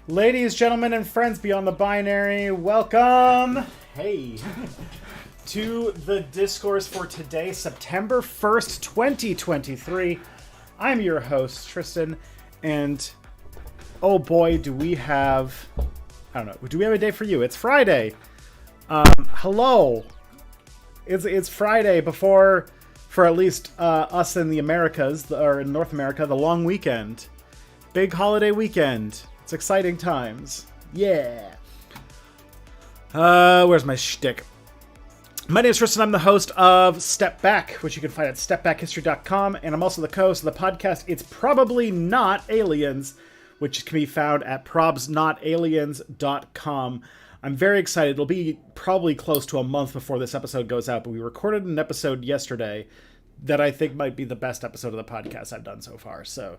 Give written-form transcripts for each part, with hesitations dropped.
Ladies, gentlemen, and friends beyond the binary, welcome, hey, to the Discourse for today, September 1st, 2023. I'm your host, Tristan, and oh boy, do we have, I don't know, do we have a day for you? It's Friday. Hello. It's Friday before, for at least us in the Americas, or in North America, the long weekend. Big holiday weekend. It's exciting times. Yeah. Where's my shtick? My name is Tristan. I'm the host of Step Back, which you can find at stepbackhistory.com, and I'm also the co-host of the podcast It's Probably Not Aliens, which can be found at probsnotaliens.com. I'm very excited. It'll be probably close to a month before this episode goes out, but we recorded an episode yesterday that I think might be the best episode of the podcast I've done so far. So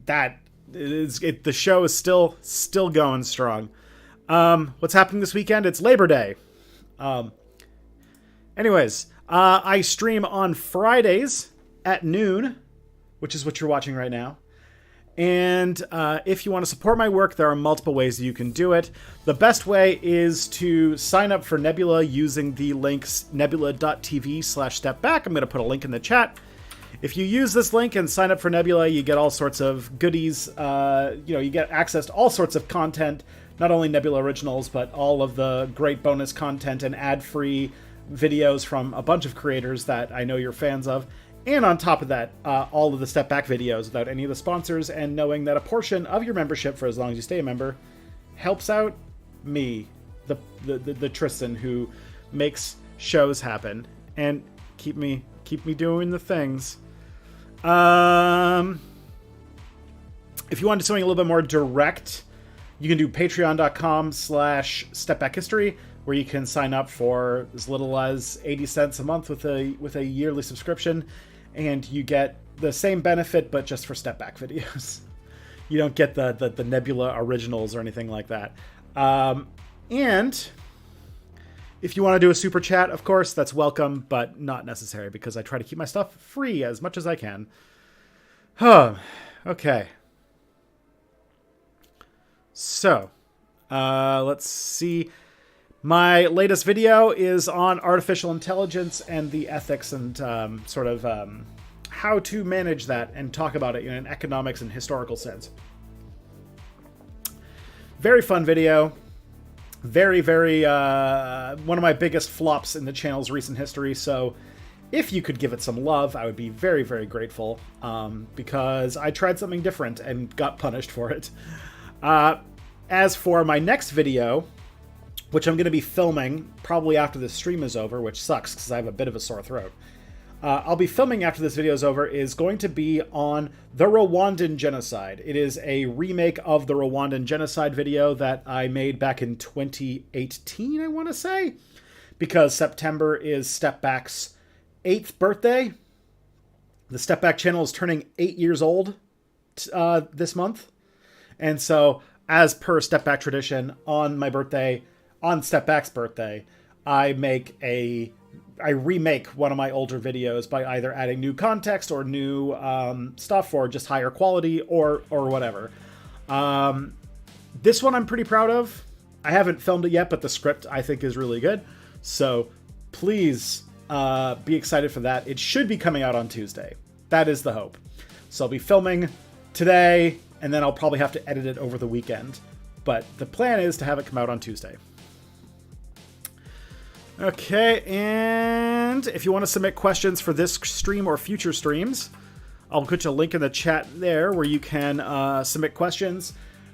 that is it. The show is still going strong. What's happening this weekend? It's Labor Day. Anyways, I stream on Fridays at noon, which is what you're watching right now. And if you want to support my work, there are multiple ways that you can do it. The best way is to sign up for Nebula using the links nebula.tv/stepback. I'm going to put a link in the chat. If you use this link and sign up for Nebula, you get all sorts of goodies. You get access to all sorts of content, not only Nebula Originals, but all of the great bonus content and ad-free videos from a bunch of creators that I know you're fans of. And on top of that, all of the Step Back videos without any of the sponsors, and knowing that a portion of your membership, for as long as you stay a member, helps out me, the Tristan, who makes shows happen and keep me doing the things. If you want to do something a little bit more direct, you can do patreon.com/stepbackhistory, where you can sign up for as little as 80 cents a month with a yearly subscription, and you get the same benefit, but just for Step Back videos. You don't get the Nebula Originals or anything like that. And if you want to do a super chat, of course, that's welcome, but not necessary, because I try to keep my stuff free as much as I can. Okay. So, let's see. My latest video is on artificial intelligence and the ethics and how to manage that and talk about it in an economics and historical sense. Very fun video. Very, very, one of my biggest flops in the channel's recent history, so if you could give it some love, I would be very, very grateful, because I tried something different and got punished for it. As for my next video, which I'm going to be filming probably after this stream is over, which sucks because I have a bit of a sore throat. I'll be filming after this video is over, is going to be on the Rwandan genocide. It is a remake of the Rwandan genocide video that I made back in 2018, I want to say, because September is Step Back's 8th birthday. The Step Back channel is turning 8 years old this month. And so, as per Step Back tradition, on my birthday, on Step Back's birthday, I remake one of my older videos by either adding new context or new stuff, or just higher quality, or whatever. This one I'm pretty proud of. I haven't filmed it yet, but the script I think is really good. So please be excited for that. It should be coming out on Tuesday. That is the hope. So I'll be filming today, and then I'll probably have to edit it over the weekend. But the plan is to have it come out on Tuesday. Okay, and if you want to submit questions for this stream or future streams, I'll put a link in the chat there where you can submit questions.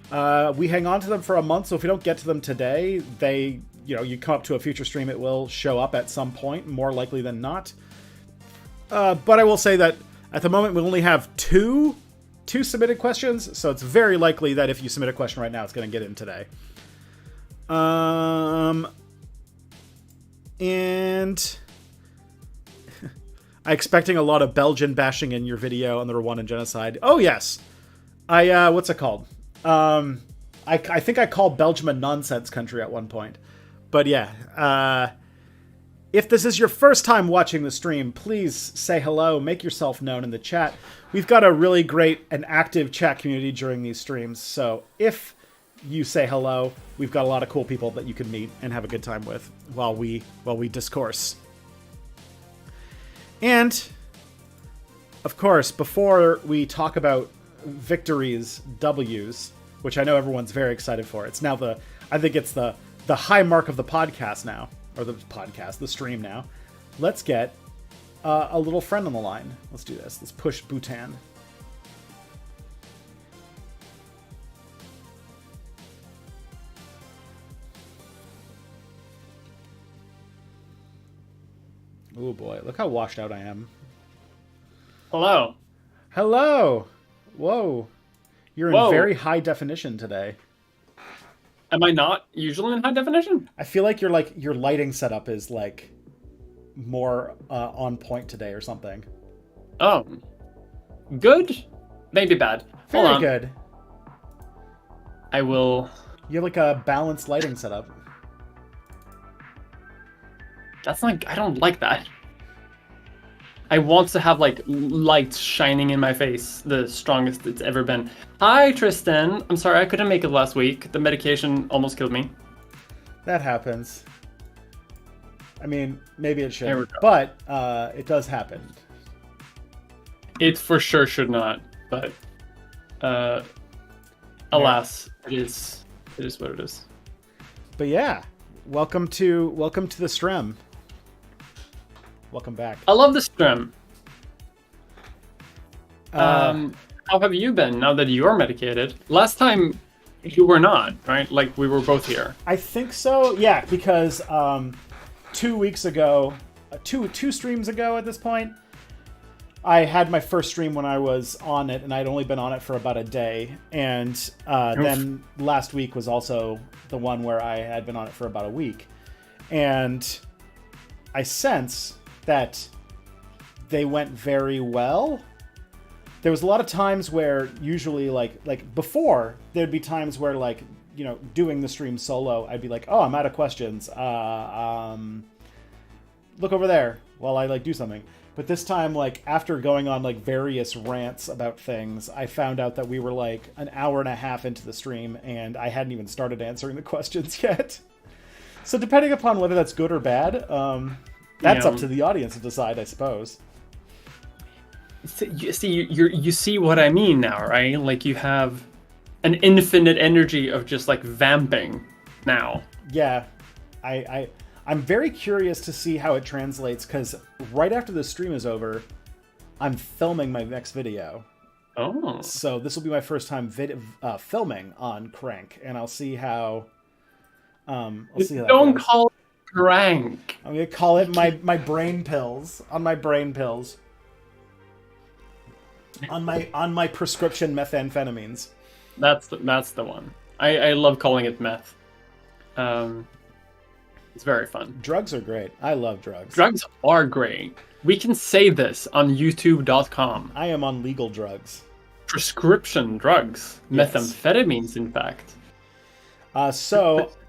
We hang on to them for a month, so if we don't get to them today, you come up to a future stream, it will show up at some point, more likely than not. But I will say that at the moment we only have two submitted questions, so it's very likely that if you submit a question right now, it's going to get in today. And I'm expecting a lot of Belgian bashing in your video on the Rwandan genocide. Oh, yes. What's it called? I think I called Belgium a nonsense country at one point. But yeah, if this is your first time watching the stream, please say hello, make yourself known in the chat. We've got a really great and active chat community during these streams. So if you say hello. We've got a lot of cool people that you can meet and have a good time with while we discourse. And of course, before we talk about victories, W's, which I know everyone's very excited for, it's now I think it's the high mark of the podcast now, or the stream now. Let's get a little friend on the line. Let's do this. Let's push Bhutan. Oh boy, look how washed out I am. Hello. Hello. Whoa. You're in very high definition today. Am I not usually in high definition? I feel like your lighting setup is like more on point today or something. Oh. Good? Maybe bad. Very good. I will... You have like a balanced lighting setup. That's like... I don't like that. I want to have like lights shining in my face, the strongest it's ever been. Hi, Tristan. I'm sorry I couldn't make it last week. The medication almost killed me. That happens. I mean, maybe it should, but it does happen. It for sure should not, but alas, it is what it is. But yeah, welcome to the stream. Welcome back. I love the stream. How have you been now that you are medicated? Last time you were not, right? Like we were both here. I think so. Yeah, because 2 weeks ago, two streams ago at this point, I had my first stream when I was on it, and I'd only been on it for about a day. And then last week was also the one where I had been on it for about a week. And I sense that they went very well. There was a lot of times where usually like before there'd be times where like, you know, doing the stream solo, I'd be like, oh, I'm out of questions. Look over there while I like do something. But this time, like after going on like various rants about things, I found out that we were like an hour and a half into the stream and I hadn't even started answering the questions yet. So depending upon whether that's good or bad, that's up to the audience to decide, I suppose. You see what I mean now, right? Like you have an infinite energy of just like vamping now. Yeah, I'm very curious to see how it translates because right after the stream is over, I'm filming my next video. Oh. So this will be my first time filming on Crank, and I'll see how. Don't call it Crank. I'm gonna call it my brain pills. On my brain pills. On my prescription methamphetamines. That's the one. I love calling it meth. It's very fun. Drugs are great. I love drugs. Drugs are great. We can say this on YouTube.com. I am on legal drugs. Prescription drugs. Yes. Methamphetamines, in fact. But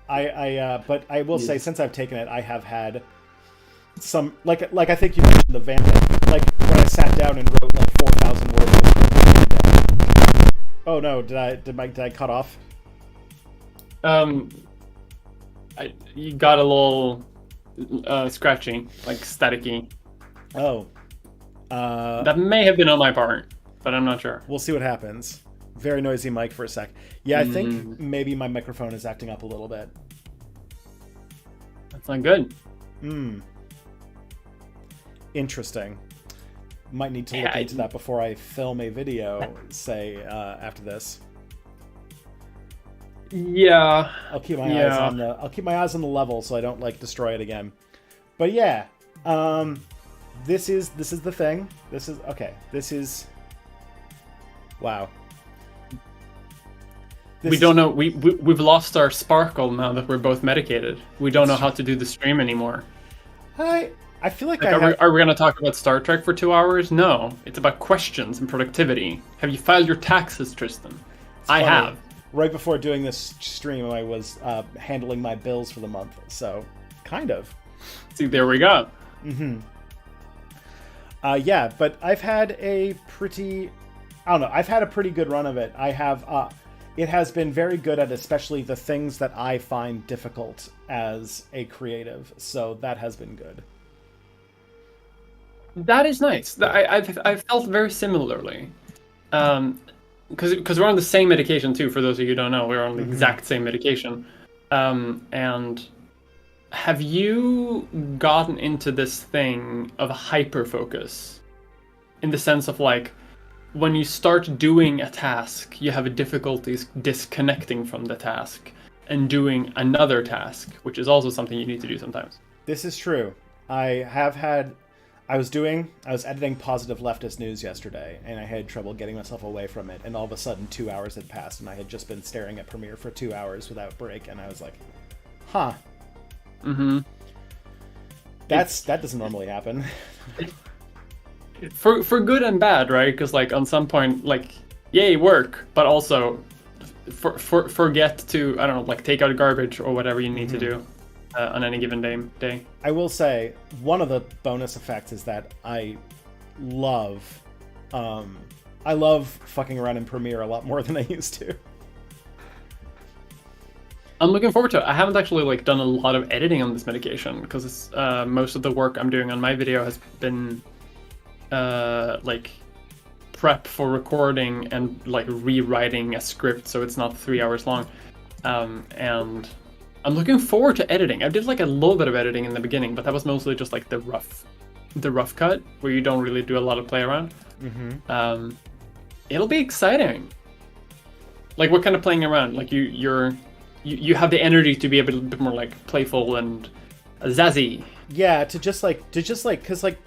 I will say, since I've taken it, I have had some, like I think you mentioned the Vanda, like when I sat down and wrote like 4,000 words of Vanda. Oh no, did I cut off? You got a little scratchy, like staticky. Oh. That may have been on my part, but I'm not sure. We'll see what happens. Very noisy mic for a sec. Yeah, I think maybe my microphone is acting up a little bit. That's not good. Interesting. Might need to look into that before I film a video, say, after this. Yeah. I'll keep my eyes on the level so I don't like destroy it again. But yeah, this is the thing. This is wow. We don't know. We've lost our sparkle now that we're both medicated. We don't know how to do the stream anymore. I feel like are we going to talk about Star Trek for 2 hours? No, it's about questions and productivity. Have you filed your taxes, Tristan? I have. Right before doing this stream, I was handling my bills for the month, so kind of. See, there we go. Yeah, but I've had a pretty good run of it. I have it has been very good at especially the things that I find difficult as a creative. So that has been good. That is nice. I've felt very similarly. Because we're on the same medication too. For those of you who don't know, we're on the exact same medication. And have you gotten into this thing of hyper focus, in the sense of like, when you start doing a task, you have difficulties disconnecting from the task and doing another task, which is also something you need to do sometimes. This is true. I was editing Positive Leftist News yesterday, and I had trouble getting myself away from it, and all of a sudden 2 hours had passed, and I had just been staring at Premiere for 2 hours without break, and I was like, huh. Mm-hmm. That doesn't normally happen. For good and bad, right? Because like on some point, like, yay, work, but also forget to, I don't know, like take out garbage or whatever you need to do on any given day. I will say one of the bonus effects is that I love fucking around in Premiere a lot more than I used to. I'm looking forward to it. I haven't actually like done a lot of editing on this medication because it's most of the work I'm doing on my video has been like prep for recording and like rewriting a script so it's not 3 hours long, and I'm looking forward to editing. I did like a little bit of editing in the beginning, but that was mostly just like the rough cut where you don't really do a lot of play around. It'll be exciting. Like, what kind of playing around? Like you have the energy to be a bit more like playful and zazzy. Yeah, to just like because like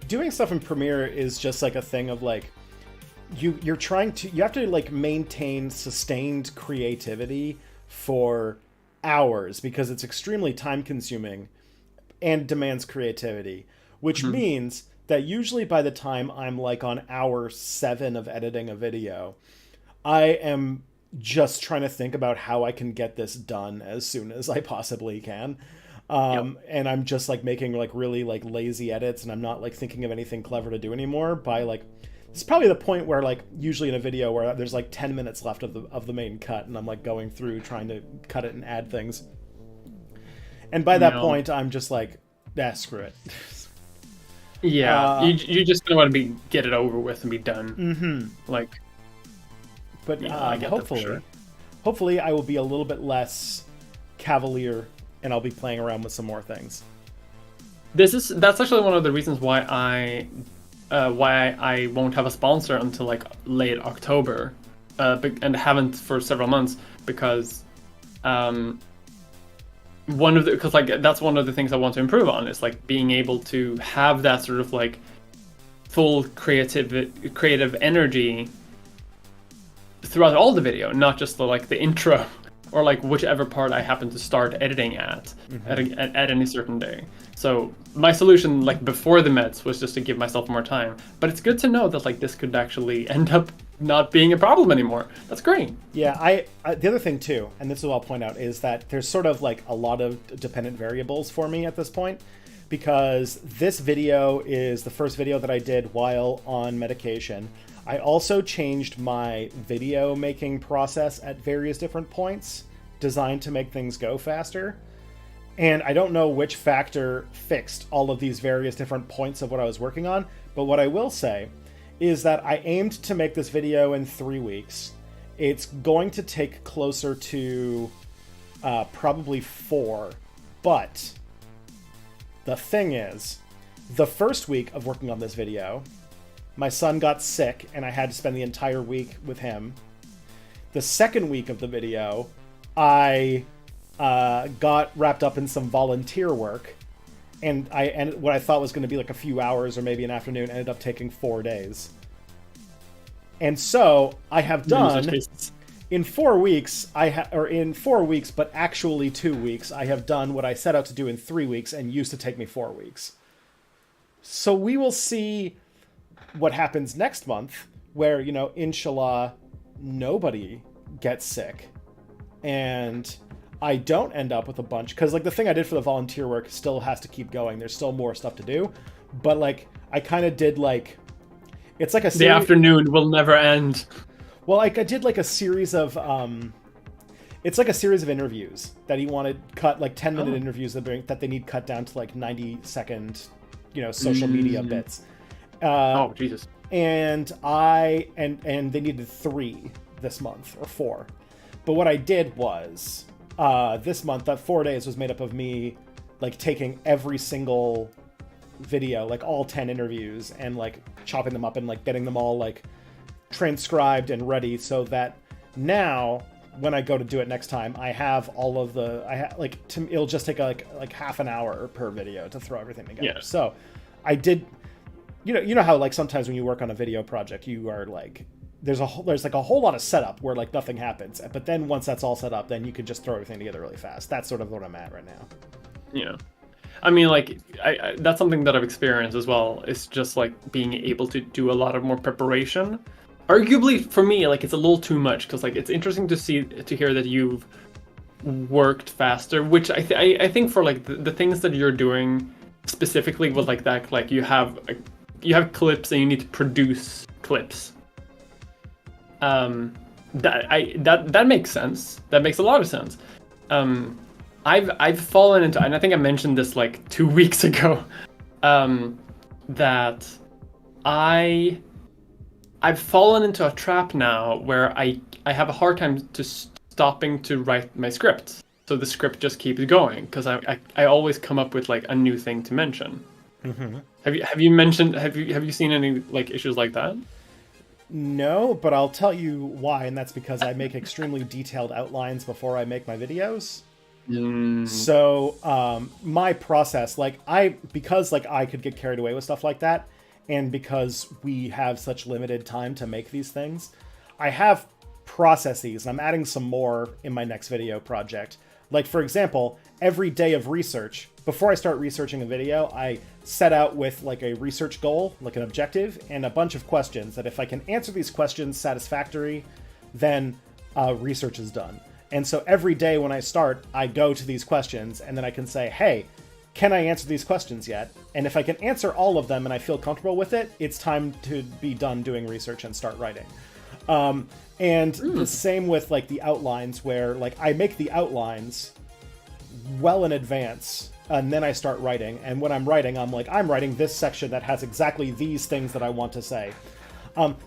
doing stuff in Premiere is just like a thing of like you have to like maintain sustained creativity for hours because it's extremely time consuming and demands creativity, which means that usually by the time I'm like on hour 7 of editing a video, I am just trying to think about how I can get this done as soon as I possibly can. And I'm just like making like really like lazy edits, and I'm not like thinking of anything clever to do anymore. By like, it's probably the point where like usually in a video where there's like 10 minutes left of the main cut, and I'm like going through trying to cut it and add things. And by that point, I'm just like, screw it. Yeah, you just don't want to get it over with and be done. Like, but hopefully I will be a little bit less cavalier, and I'll be playing around with some more things. That's actually one of the reasons why I won't have a sponsor until like late October, and haven't for several months, because that's one of the things I want to improve on, is like being able to have that sort of like full creative energy throughout all the video, not just the intro or like whichever part I happen to start editing at any certain day. So my solution like before the meds was just to give myself more time. But it's good to know that like this could actually end up not being a problem anymore. That's great. Yeah, I the other thing too, and this is what I'll point out, is that there's sort of like a lot of dependent variables for me at this point, because this video is the first video that I did while on medication. I also changed my video making process at various different points, designed to make things go faster. And I don't know which factor fixed all of these various different points of what I was working on, but what I will say is that I aimed to make this video in 3 weeks. It's going to take closer to probably 4, but the thing is, the first week of working on this video, my son got sick, and I had to spend the entire week with him. The second week of the video, I got wrapped up in some volunteer work, and what I thought was going to be like a few hours or maybe an afternoon ended up taking 4 days. And so I have done in 4 weeks, in 4 weeks, but actually 2 weeks, I have done what I set out to do in 3 weeks and used to take me 4 weeks. So we will see what happens next month, where, inshallah, nobody gets sick and I don't end up with a bunch, because like the thing I did for the volunteer work still has to keep going. There's still more stuff to do, but like I kind of did like, it's like a the afternoon will never end. Well, like I did like a series of it's like a series of interviews that he wanted cut, like 10-minute interviews that they need cut down to like 90-second, social media bits. Oh, Jesus. And and they needed 3 this month, or 4. But what I did was this month, that 4 days was made up of me like taking every single video, like all 10 interviews, and like chopping them up and like getting them all like transcribed and ready, so that now when I go to do it next time, I have all of it'll just take like half an hour per video to throw everything together. Yeah. So I did, you know how like sometimes when you work on a video project, you are like, there's like a whole lot of setup where like nothing happens, but then once that's all set up, then you can just throw everything together really fast. That's sort of what I'm at right now. Yeah. I mean, like, I that's something that I've experienced as well. It's just like being able to do a lot of more preparation. Arguably, for me, like, it's a little too much, because like it's interesting to hear that you've worked faster, which I think for like the things that you're doing specifically with like that, like you have clips and you need to produce clips. That makes sense. That makes a lot of sense. I've fallen into, and I think I mentioned this like 2 weeks ago, that I've fallen into a trap now where I have a hard time to stopping to write my script. So the script just keeps going, because I always come up with like a new thing to mention. Mm-hmm. Have you seen any like issues like that? No, but I'll tell you why, and that's because I make extremely detailed outlines before I make my videos. So my process, because I could get carried away with stuff like that, and because we have such limited time to make these things, I have processes, and I'm adding some more in my next video project. Like, for example, every day of research, before I start researching a video, I set out with like a research goal, like an objective, and a bunch of questions that if I can answer these questions satisfactorily, then research is done. And so every day when I start, I go to these questions, and then I can say, hey, can I answer these questions yet? And if I can answer all of them and I feel comfortable with it, it's time to be done doing research and start writing. The same with like the outlines, where like I make the outlines well in advance, and then I start writing. And when I'm writing, I'm writing this section that has exactly these things that I want to say.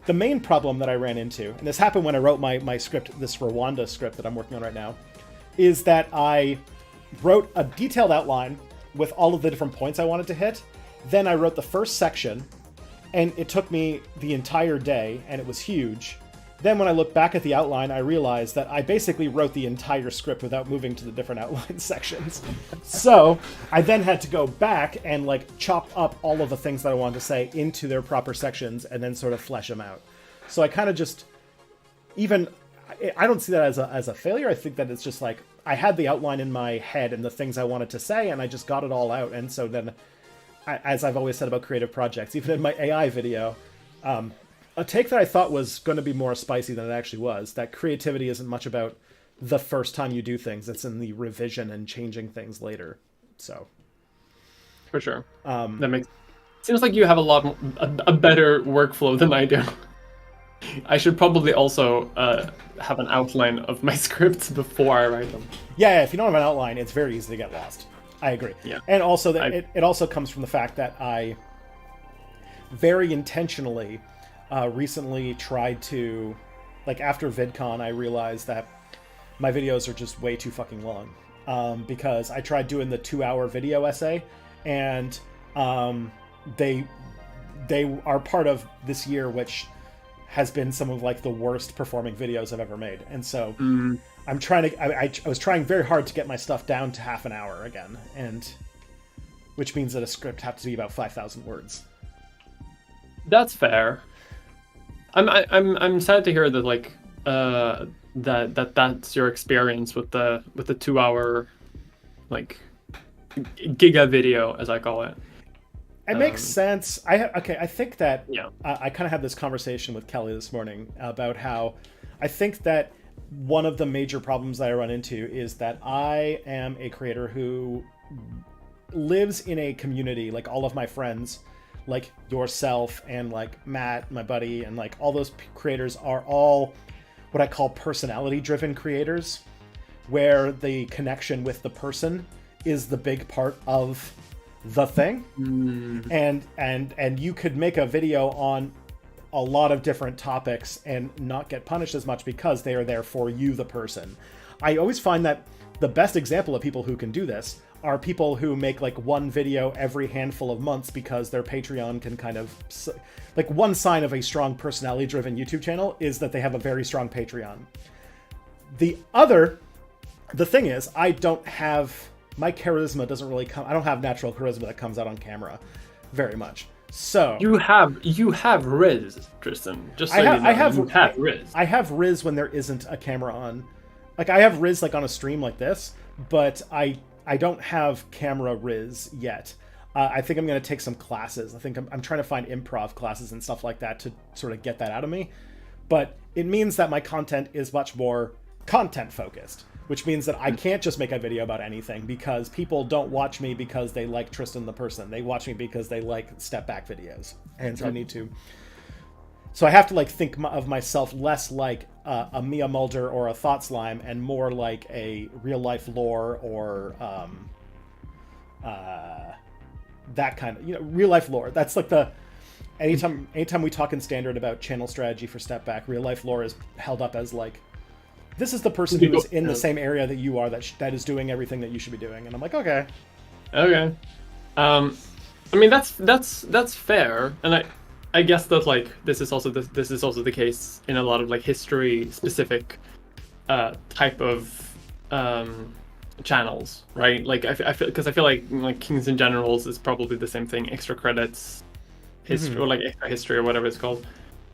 The main problem that I ran into, and this happened when I wrote my script, this Rwanda script that I'm working on right now, is that I wrote a detailed outline with all of the different points I wanted to hit. Then I wrote the first section, and it took me the entire day, and it was huge. Then when I look back at the outline, I realized that I basically wrote the entire script without moving to the different outline sections. So I then had to go back and like chop up all of the things that I wanted to say into their proper sections and then sort of flesh them out. So I kind of just, I don't see that as a failure. I think that it's just like, I had the outline in my head and the things I wanted to say, and I just got it all out. And so then, as I've always said about creative projects, even in my AI video, a take that I thought was going to be more spicy than it actually was, that creativity isn't much about the first time you do things. It's in the revision and changing things later. So, for sure. Seems like you have a better workflow than I do. I should probably also have an outline of my scripts before I write them. Yeah, if you don't have an outline, it's very easy to get lost. I agree. Yeah. And also, it also comes from the fact that I very intentionally recently tried to, like after VidCon, I realized that my videos are just way too fucking long. Because I tried doing the 2-hour video essay, and they are part of this year, which has been some of like the worst performing videos I've ever made. And so I'm trying to, I was trying very hard to get my stuff down to half an hour again, and which means that a script has to be about 5,000 words. That's fair. I'm sad to hear that like that's your experience with the 2-hour like giga video, as I call it. It makes sense. I think that yeah. I kind of had this conversation with Kelly this morning about how I think that one of the major problems that I run into is that I am a creator who lives in a community, like all of my friends, like yourself and like Matt, my buddy, and like all those creators are all what I call personality-driven creators, where the connection with the person is the big part of the thing. And you could make a video on a lot of different topics and not get punished as much because they are there for you, the person. I always find that the best example of people who can do this are people who make like one video every handful of months because their Patreon can kind of, like, one sign of a strong personality driven YouTube channel is that they have a very strong Patreon. The thing is, I don't have, my charisma doesn't really come, I don't have natural charisma that comes out on camera very much. So you have Riz, Tristan. Just so you have Riz. I have Riz when there isn't a camera on. Like, I have Riz like on a stream like this, but I don't have camera Riz yet. I think I'm going to take some classes. I think I'm trying to find improv classes and stuff like that to sort of get that out of me. But it means that my content is much more content focused, which means that I can't just make a video about anything, because people don't watch me because they like Tristan the person. They watch me because they like step back videos. And so I need to... So I have to like think of myself less like a Mia Mulder or a Thought Slime, and more like a real life lore or that kind of, real life lore. That's like the anytime we talk in standard about channel strategy for Step Back, real life lore is held up as like, this is the person who is in the same area that you are that is doing everything that you should be doing. And I'm like, okay. I mean, that's fair, and I guess that like this is also the case in a lot of like history specific type of channels, right? Like I feel like Kings and Generals is probably the same thing. Extra credits, history, or like extra history or whatever it's called.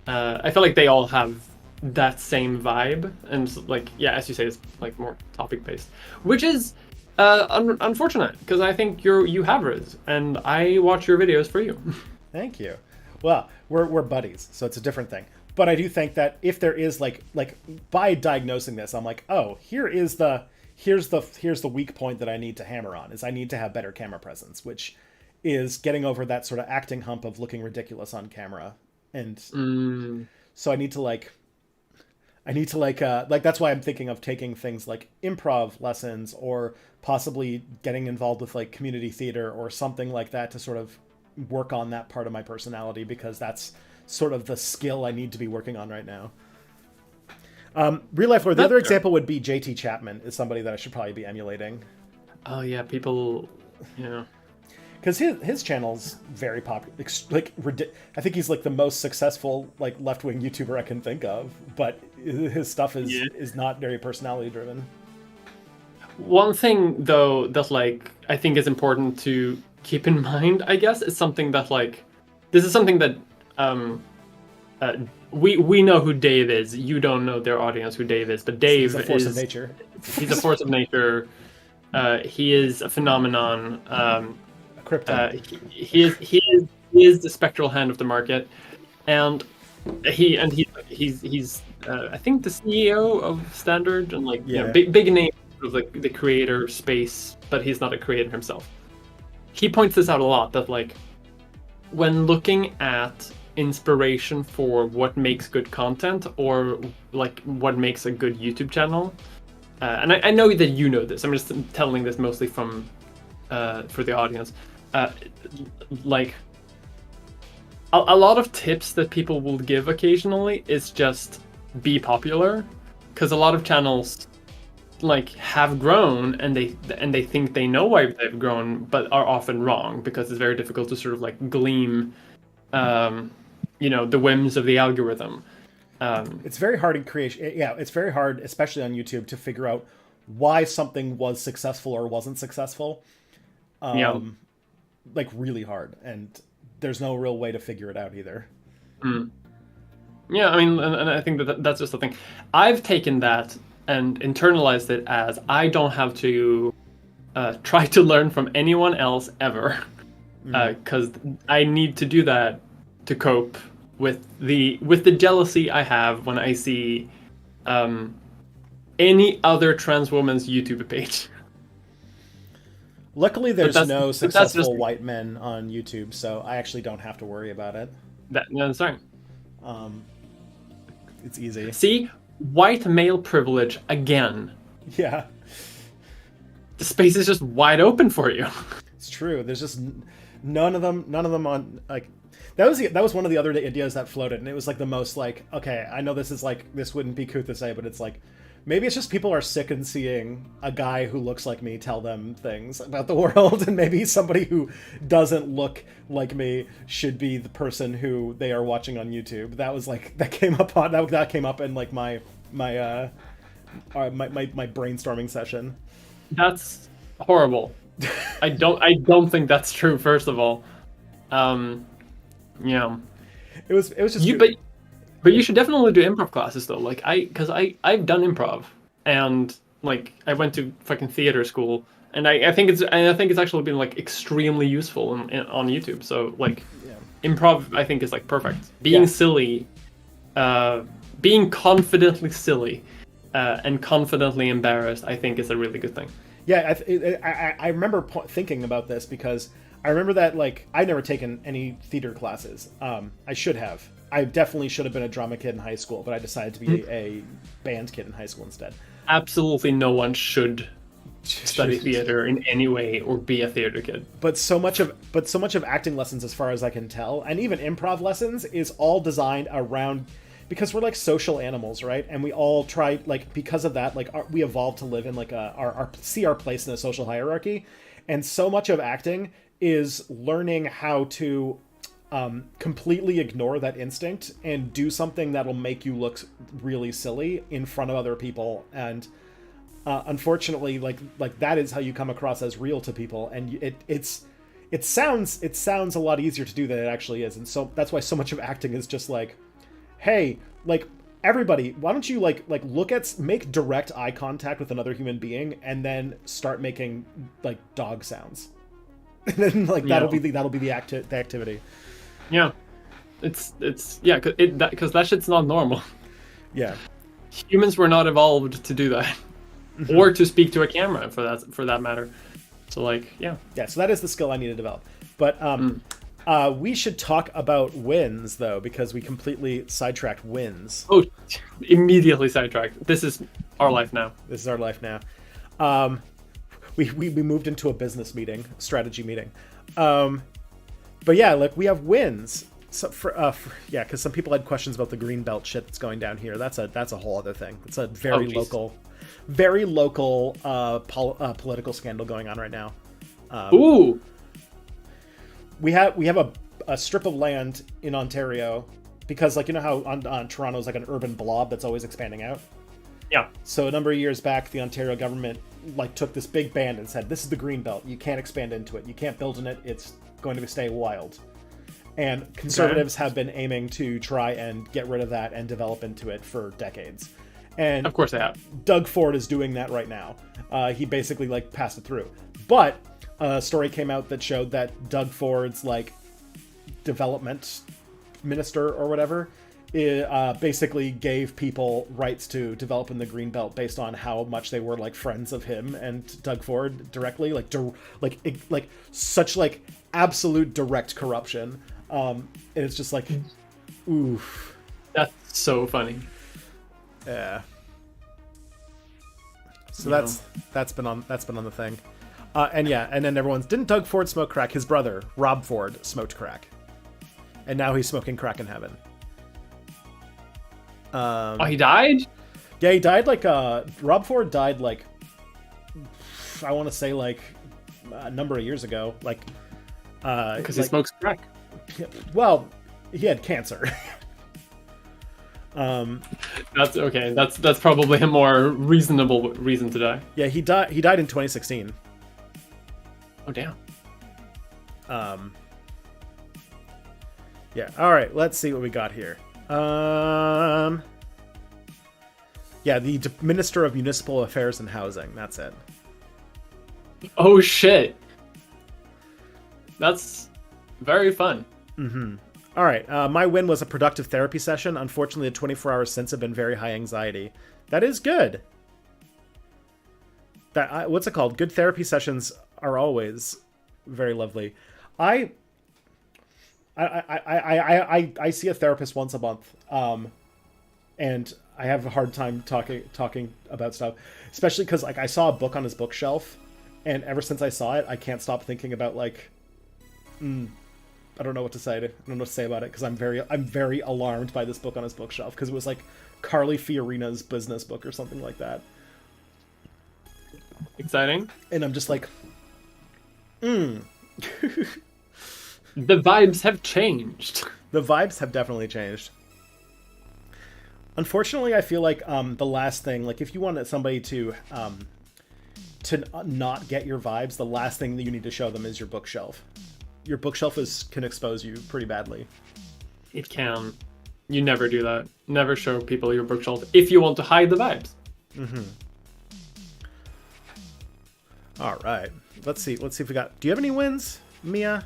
I feel like they all have that same vibe, and like, yeah, as you say, it's like more topic based, which is unfortunate, because I think you have Riz, and I watch your videos for you. Thank you. Well, we're buddies, so it's a different thing. But I do think that if there is like by diagnosing this, I'm like, oh, here's the weak point that I need to hammer on, is I need to have better camera presence, which is getting over that sort of acting hump of looking ridiculous on camera. And so I need to that's why I'm thinking of taking things like improv lessons, or possibly getting involved with like community theater or something like that to sort of work on that part of my personality, because that's sort of the skill I need to be working on right now. Real life lore. The other example would be JT Chapman, is somebody that I should probably be emulating. Oh yeah, people, because his channel's very popular. Like, I think he's like the most successful like left-wing YouTuber I can think of, but his stuff is not very personality driven. One thing though that like I think is important to keep in mind, I guess, is something that like, this is something that we know who Dave is. You don't know their audience who Dave is, but Dave is a force of nature. He's a force of nature. He is a phenomenon. He is the spectral hand of the market, and he's I think the CEO of Standard, and like big name of like the creator space, but he's not a creator himself. He points this out a lot, that like when looking at inspiration for what makes good content, or like what makes a good YouTube channel, and I know that you know this, I'm just telling this mostly from for the audience, like a lot of tips that people will give occasionally is just be popular, because a lot of channels like have grown and they think they know why they've grown, but are often wrong, because it's very difficult to sort of like glean the whims of the algorithm. It's very hard in creation. Yeah, it's very hard, especially on YouTube, to figure out why something was successful or wasn't successful. Like really hard, and there's no real way to figure it out either. Yeah, I mean, and I think that's just the thing. I've taken that and internalized it as I don't have to try to learn from anyone else ever, because I need to do that to cope with the jealousy I have when I see any other trans woman's YouTube page. Luckily, there's no successful white men on YouTube, so I actually don't have to worry about it. That's right. It's easy. See, white male privilege again. Yeah, The space is just wide open for you. it's true. There's just none of them on like. That was one of the other ideas that floated, and it was like the most like, okay, I know this is like, this wouldn't be couth to say, but it's like, maybe it's just people are sick and seeing a guy who looks like me tell them things about the world, and maybe somebody who doesn't look like me should be the person who they are watching on YouTube. That was like, that came up in like my brainstorming session. That's horrible. I don't think that's true, first of all. Yeah. It was just But you should definitely do improv classes though. Like because I've done improv, and like I went to fucking theater school, and I think it's actually been like extremely useful on YouTube. So like, improv I think is like perfect. Being silly, being confidently silly, and confidently embarrassed, I think is a really good thing. Yeah, I remember thinking about this because I remember that, like, I'd never taken any theater classes. I should have. I definitely should have been a drama kid in high school, but I decided to be a band kid in high school instead. Absolutely no one should study theater in any way or be a theater kid. But so much of acting lessons, as far as I can tell, and even improv lessons, is all designed around, because we're like social animals, right? And we all try, like, because of that, like, we evolved to live in like see our place in a social hierarchy, and so much of acting is learning how to completely ignore that instinct and do something that'll make you look really silly in front of other people. And unfortunately, like that is how you come across as real to people, and it sounds a lot easier to do than it actually is. And so that's why so much of acting is just like, hey, like, everybody, why don't you make direct eye contact with another human being and then start making like dog sounds. And then like that'll be the activity. Yeah, it's because that shit's not normal. Yeah, humans were not evolved to do that, or to speak to a camera for that matter. So like, yeah. So that is the skill I need to develop. But we should talk about wins though, because we completely sidetracked wins. Oh, immediately sidetracked. This is our life now. This is our life now. We moved into a business meeting, strategy meeting. But yeah, like, we have wins. So because some people had questions about the green belt shit that's going down here. That's a whole other thing. It's a very local political scandal going on right now. Ooh. We have a strip of land in Ontario, because, like, you know how on Toronto is like an urban blob that's always expanding out. Yeah. So a number of years back, the Ontario government like took this big band and said, "This is the green belt. You can't expand into it. You can't build in it. It's going to stay wild." And conservatives have been aiming to try and get rid of that and develop into it for decades. And of course they have. Doug Ford is doing that right now. He basically like passed it through. But a story came out that showed that Doug Ford's like development minister or whatever basically gave people rights to develop in the green belt based on how much they were like friends of him and Doug Ford directly, like such like absolute direct corruption. And it's just like, oof. That's so funny. Yeah. So that's been on the thing. And then didn't Doug Ford smoke crack? His brother, Rob Ford, smoked crack. And now he's smoking crack in heaven. He died? Yeah, he died like Rob Ford died like, I want to say like a number of years ago, like because he smokes crack. Well, he had cancer. That's okay. That's probably a more reasonable reason to die. Yeah, he died in 2016. Oh damn. Yeah. All right. Let's see what we got here. Yeah, the Minister of Municipal Affairs and Housing. That's it. Oh shit. That's very fun. Mm-hmm. All right. My win was a productive therapy session. Unfortunately, the 24 hours since have been very high anxiety. That is good. What's it called? Good therapy sessions are always very lovely. I see a therapist once a month, and I have a hard time talking about stuff, especially because like I saw a book on his bookshelf, and ever since I saw it, I can't stop thinking about like, I don't know what to say. I don't know what to say about it because I'm very alarmed by this book on his bookshelf because it was like Carly Fiorina's business book or something like that. Exciting. And I'm just like, The vibes have changed. The vibes have definitely changed. Unfortunately, I feel like the last thing, like if you want somebody to not get your vibes, the last thing that you need to show them is your bookshelf. Your bookshelf can expose you pretty badly. It can. You never do that. Never show people your bookshelf if you want to hide the vibes. Mm-hmm. All right. Let's see if we got... Do you have any wins, Mia?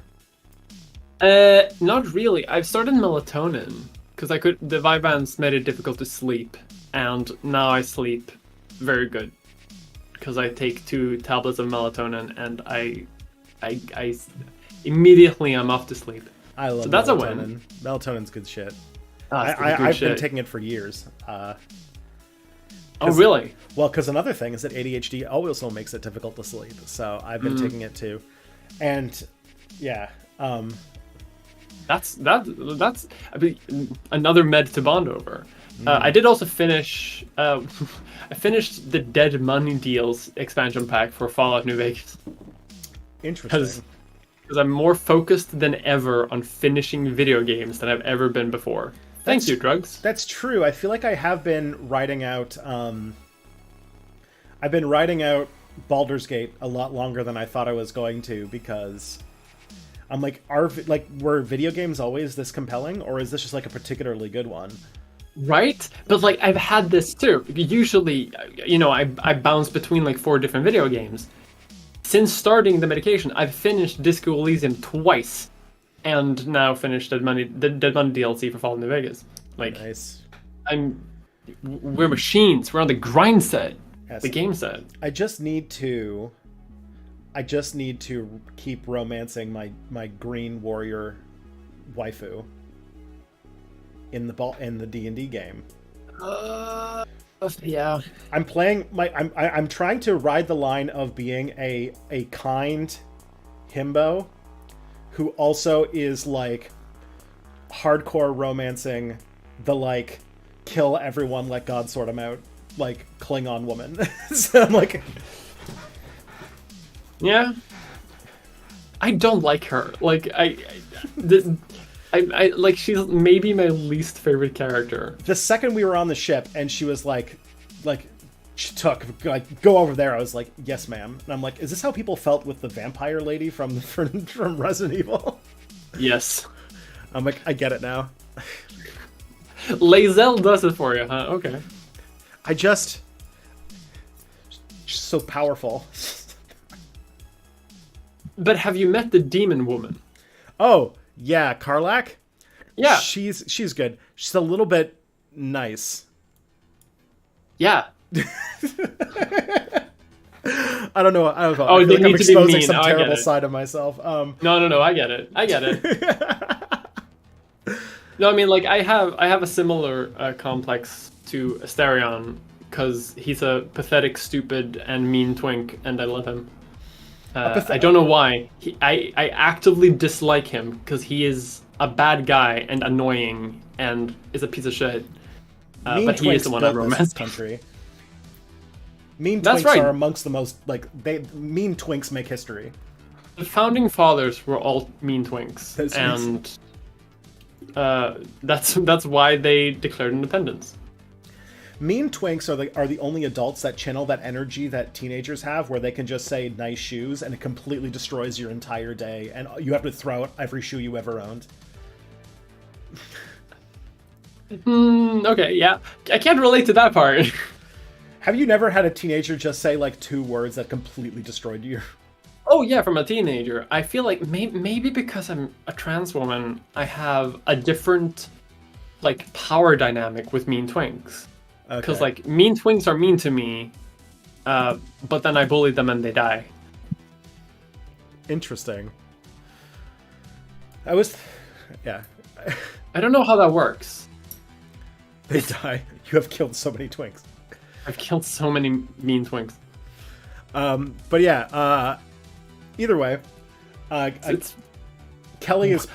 Not really. I've started melatonin because the Vyvanse made it difficult to sleep, and now I sleep very good because I take 2 tablets of melatonin and I immediately I'm off to sleep. I love so that's melatonin. A win. Melatonin's good shit. I've been taking it for years. Oh, really? Well, because another thing is that ADHD also makes it difficult to sleep. So I've been taking it too. And yeah. That's I mean, another med to bond over. I did also finish... I finished the Dead Money Deals expansion pack for Fallout New Vegas. Interesting. Because I'm more focused than ever on finishing video games than I've ever been before. Thank you, drugs. That's true. I feel like I have been writing out... I've been writing out Baldur's Gate a lot longer than I thought I was going to because... I'm like, were video games always this compelling, or is this just like a particularly good one? Right? But like, I've had this too. Usually, you know, I bounce between like 4 different video games. Since starting the medication, I've finished Disco Elysium twice, and now finished the Dead Money DLC for Fallout New Vegas. Like, nice. We're machines. We're on the grind set, yes. The game set. I just need to keep romancing my green warrior waifu in the D&D game. Yeah. I'm playing I'm trying to ride the line of being a kind himbo who also is like hardcore romancing the like kill everyone, let God sort them out, like Klingon woman. So I'm like, yeah, I don't like her. Like I like she's maybe my least favorite character. The second we were on the ship and she was like she took like go over there, I was like, yes, ma'am. And I'm like, is this how people felt with the vampire lady from Resident Evil? Yes. I'm like, I get it now. Lae'zel does it for you, huh? Okay. She's so powerful. But have you met the demon woman? Oh, yeah, Karlak? Yeah. She's good. She's a little bit nice. Yeah. I don't know. Oh, I feel like I'm exposing some terrible side of myself. No, I get it. No, I mean, like, I have a similar complex to Asterion, because he's a pathetic, stupid, and mean twink, and I love him. I don't know why. I actively dislike him because he is a bad guy and annoying and is a piece of shit. But he is the one I romance. Country. Mean That's twinks right. are amongst the most mean twinks make history. The founding fathers were all mean twinks, that's why they declared independence. Mean twinks are the only adults that channel that energy that teenagers have, where they can just say nice shoes and it completely destroys your entire day, and you have to throw out every shoe you ever owned. Okay, yeah. I can't relate to that part. Have you never had a teenager just say like 2 words that completely destroyed you? Oh yeah, from a teenager. I feel like maybe because I'm a trans woman, I have a different like power dynamic with mean twinks. Because like mean twinks are mean to me, but then I bully them and they die. Interesting. Yeah. I don't know how that works. They die. have killed so many twinks. I've killed so many mean twinks. But yeah, either way, Kelly is...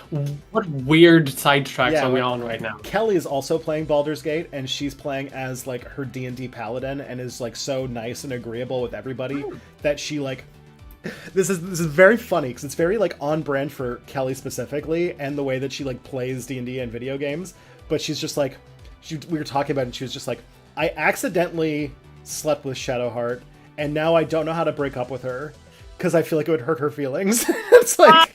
What weird sidetracks are we on right now? Kelly is also playing Baldur's Gate, and she's playing as, like, her D&D paladin, and is, like, so nice and agreeable with everybody that she, like... This is very funny, because it's very, like, on brand for Kelly specifically, and the way that she, like, plays D&D and video games, but she's just, like... we were talking about it, and she was just like, I accidentally slept with Shadowheart, and now I don't know how to break up with her, because I feel like it would hurt her feelings. It's like...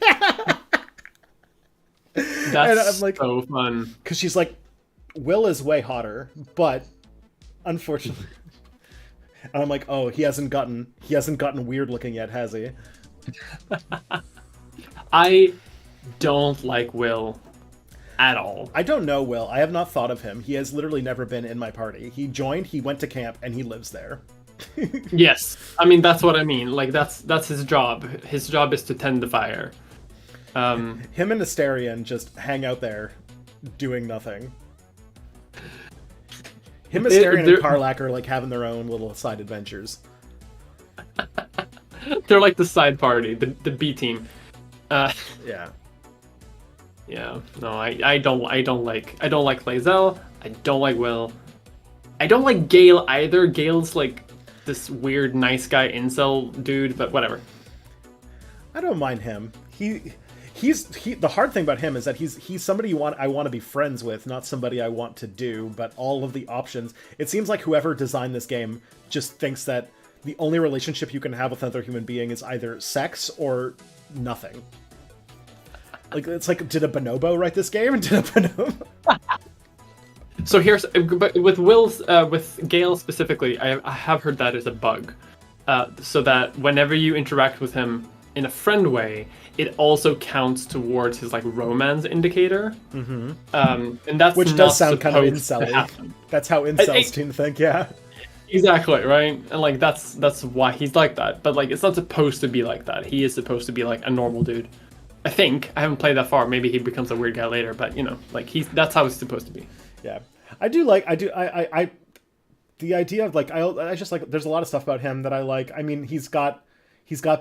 That's like, so fun. Because she's like, Will is way hotter, but unfortunately, and I'm like, oh, he hasn't gotten weird looking yet, has he? I don't like Will at all. I don't know Will. I have not thought of him. He has literally never been in my party. He joined, he went to camp, and he lives there. Yes, I mean that's what I mean. Like that's his job. His job is to tend the fire. Him and Asterion just hang out there, doing nothing. Him, Asterion, and Karlach are like having their own little side adventures. They're like the side party, the B team. Yeah. Yeah. No, I don't like Lae'zel. I don't like Will. I don't like Gale either. Gale's like this weird nice guy incel dude, but whatever. I don't mind him. He's the hard thing about him is that he's somebody I want to be friends with, not somebody I want to do, but all of the options. It seems like whoever designed this game just thinks that the only relationship you can have with another human being is either sex or nothing. Like, it's like, did a bonobo write this game? Did a bonobo? So here's, but with Gale specifically, I have heard that is a bug. So that whenever you interact with him in a friend way, it also counts towards his like romance indicator. Mm-hmm. And that's which does sound kind of incel-y. That's how incels tend to think, yeah. Exactly, right? And like that's why he's like that. But like it's not supposed to be like that. He is supposed to be like a normal dude. I think. I haven't played that far. Maybe he becomes a weird guy later, but you know, like that's how he's supposed to be. Yeah. I the idea of like I just like there's a lot of stuff about him that I like. I mean, he's got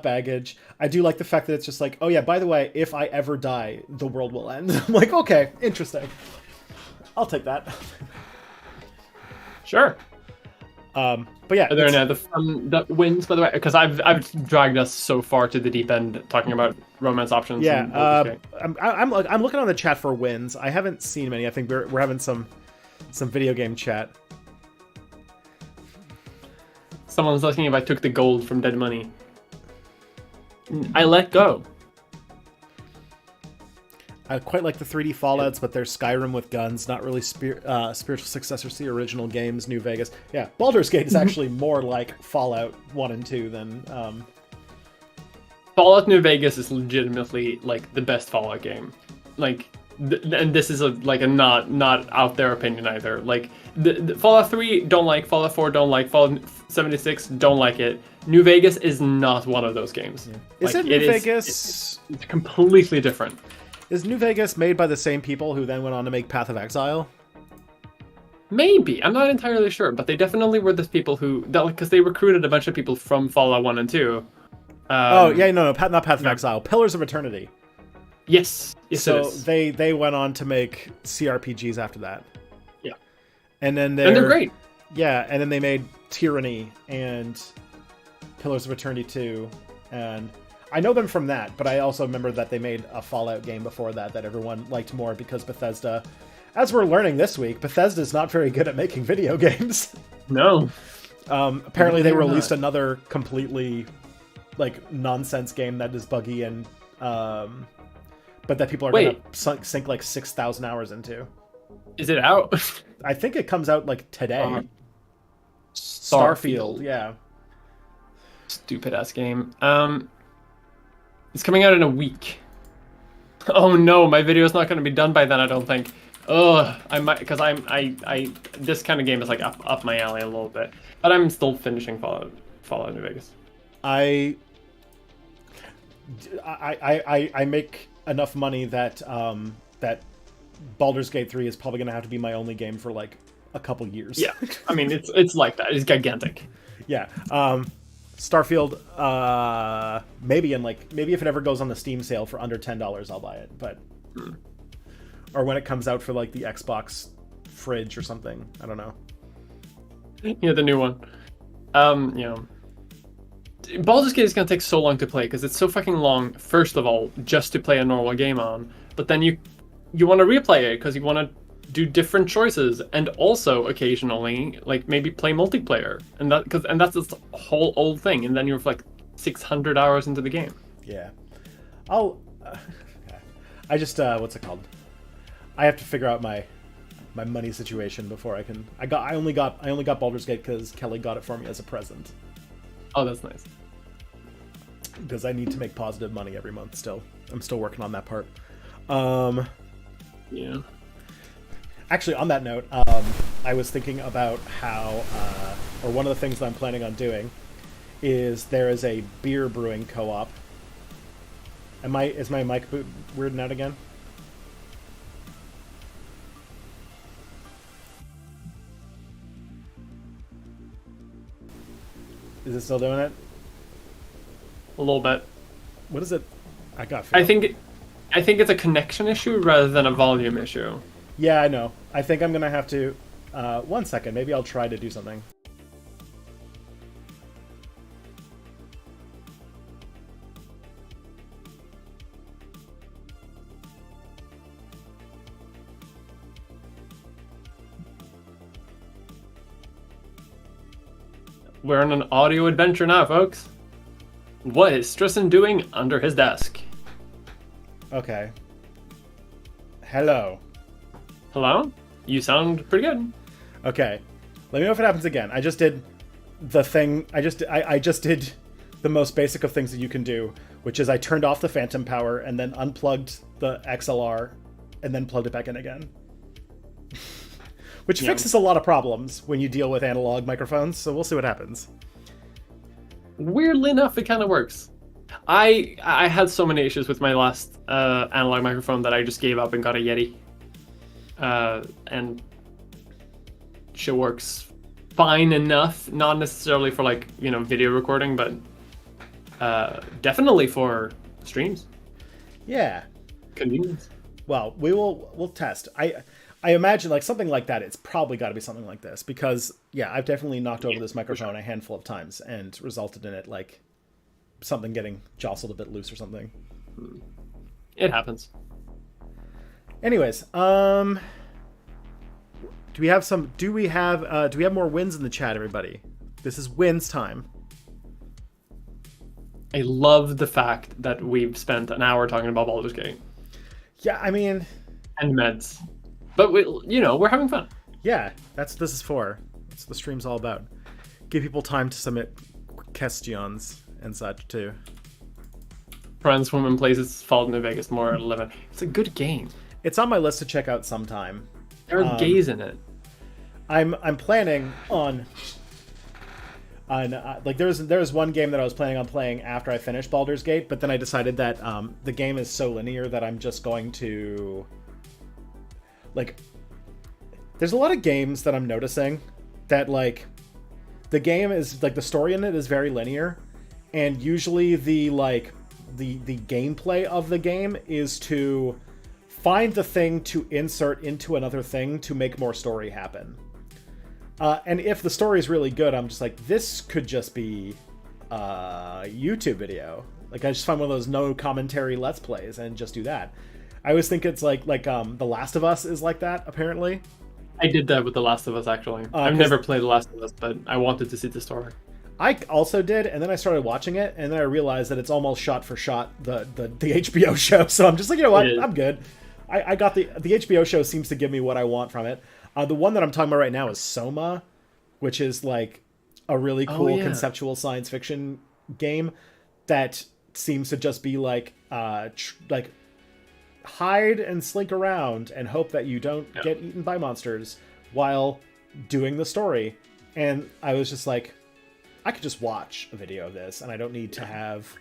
baggage. I do like the fact that it's just like, oh yeah, by the way, if I ever die, the world will end. I'm like, okay, interesting. I'll take that. Sure. But yeah. Are there any other fun that wins, by the way? Because I've dragged us so far to the deep end talking about romance options. Yeah. I'm looking on the chat for wins. I haven't seen many. I think we're having some video game chat. Someone's asking if I took the gold from Dead Money. I let go. I quite like the 3D Fallouts, but they're Skyrim with guns, not really spiritual successors to the original games, New Vegas. Yeah, Baldur's Gate is actually more like Fallout 1 and 2 than... Fallout New Vegas is legitimately like the best Fallout game. Like, and this is a not out there opinion either. Like, the Fallout 3 don't like, Fallout 4 don't like, Fallout 76 don't like it. New Vegas is not one of those games. Yeah. Is it New Vegas? It's completely different. Is New Vegas made by the same people who then went on to make Path of Exile? Maybe. I'm not entirely sure, but they definitely were the people who... Because they recruited a bunch of people from Fallout 1 and 2. Not Path of Exile. Pillars of Eternity. Yes. So they went on to make CRPGs after that. Yeah. And they're great. Yeah, and then they made Tyranny and Pillars of Eternity 2, and... I know them from that, but I also remember that they made a Fallout game before that everyone liked more because Bethesda, as we're learning this week, Bethesda's not very good at making video games. No. Apparently they released another completely like nonsense game that is buggy and but that people are going to sink like 6,000 hours into. Is it out? I think it comes out like today. Starfield. Yeah. Stupid ass game. It's coming out in a week. Oh no, my video's not going to be done by then, I don't think. Ugh, I might, because this kind of game is like up my alley a little bit. But I'm still finishing Fallout New Vegas. I make enough money that that Baldur's Gate 3 is probably going to have to be my only game for like a couple years. Yeah, I mean it's like that. It's gigantic. Yeah. Starfield, maybe if it ever goes on the Steam sale for under $10, I'll buy it. But or when it comes out for like the Xbox fridge or something, I don't know. Yeah, the new one. You know, Baldur's Gate is gonna take so long to play because it's so fucking long. First of all, just to play a normal game on, but then you want to replay it because you want to do different choices, and also occasionally like maybe play multiplayer, and that's this whole old thing, and then you're like 600 hours into the game. Yeah, I just what's it called? I have to figure out my money situation before I can. I only got Baldur's Gate because Kelly got it for me as a present. Oh, that's nice. Because I need to make positive money every month still. I'm still working on that part. Yeah. Actually, on that note, I was thinking about how, or one of the things that I'm planning on doing is there is a beer brewing co-op. Is my mic weirding out again? Is it still doing it? A little bit. What is it? I think it's a connection issue rather than a volume issue. Yeah, I know. I think I'm gonna have to. 1 second. Maybe I'll try to do something. We're on an audio adventure now, folks. What is Tristan doing under his desk? Okay. Hello. Hello? You sound pretty good. Okay. Let me know if it happens again. I just did the thing. I just did the most basic of things that you can do, which is I turned off the phantom power and then unplugged the XLR and then plugged it back in again. Which fixes a lot of problems when you deal with analog microphones, so we'll see what happens. Weirdly enough, it kind of works. I had so many issues with my last analog microphone that I just gave up and got a Yeti. And she works fine enough, not necessarily for like, video recording, but definitely for streams. Yeah. Convenience. Well, we'll test. I imagine like something like that. It's probably got to be something like this because I've definitely knocked over this microphone a handful of times and resulted in it like something getting jostled a bit loose or something. It happens. Anyways, do we have more wins in the chat, everybody? This is wins time. I love the fact that we've spent an hour talking about Baldur's Gate. Yeah, I mean, and meds. But we're having fun. Yeah, this is for. That's what the stream's all about. Give people time to submit questions and such too. Friends, Women, Places, Fallout New Vegas, more at 11. It's a good game. It's on my list to check out sometime. There are gays in it. I'm planning on like there's one game that I was planning on playing after I finished Baldur's Gate, but then I decided that the game is so linear that I'm just going to like. There's a lot of games that I'm noticing that like the game is like the story in it is very linear, and usually the gameplay of the game is to find the thing to insert into another thing to make more story happen. And if the story is really good, I'm just like, this could just be a YouTube video. Like, I just find one of those no commentary Let's Plays and just do that. I always think it's like The Last of Us is like that, apparently. I did that with The Last of Us, actually. I've never played The Last of Us, but I wanted to see the story. I also did, and then I started watching it, and then I realized that it's almost shot for shot the HBO show, so I'm just like, you know what, I'm good. I got the HBO show seems to give me what I want from it. The one that I'm talking about right now is Soma, which is like a really cool conceptual science fiction game that seems to just be like hide and slink around and hope that you don't get eaten by monsters while doing the story. And I was just like, I could just watch a video of this, and I don't need to have...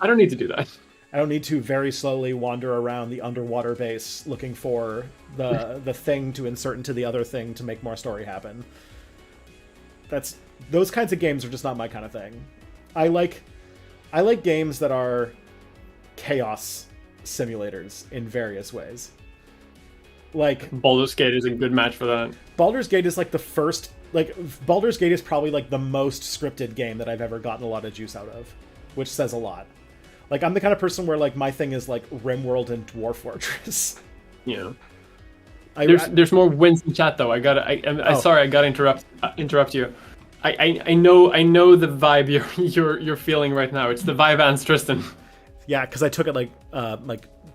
I don't need to do that. I don't need to very slowly wander around the underwater base looking for the thing to insert into the other thing to make more story happen. Those kinds of games are just not my kind of thing. I like games that are chaos simulators in various ways. Like Baldur's Gate is a good match for that. Baldur's Gate is like the first, like Baldur's Gate is probably like the most scripted game that I've ever gotten a lot of juice out of, which says a lot. Like I'm the kind of person where like my thing is like RimWorld and Dwarf Fortress. Yeah. There's more wins in chat though. Sorry, I gotta interrupt you. I know the vibe you're feeling right now. It's the vibe and Tristan. Yeah, because I took it like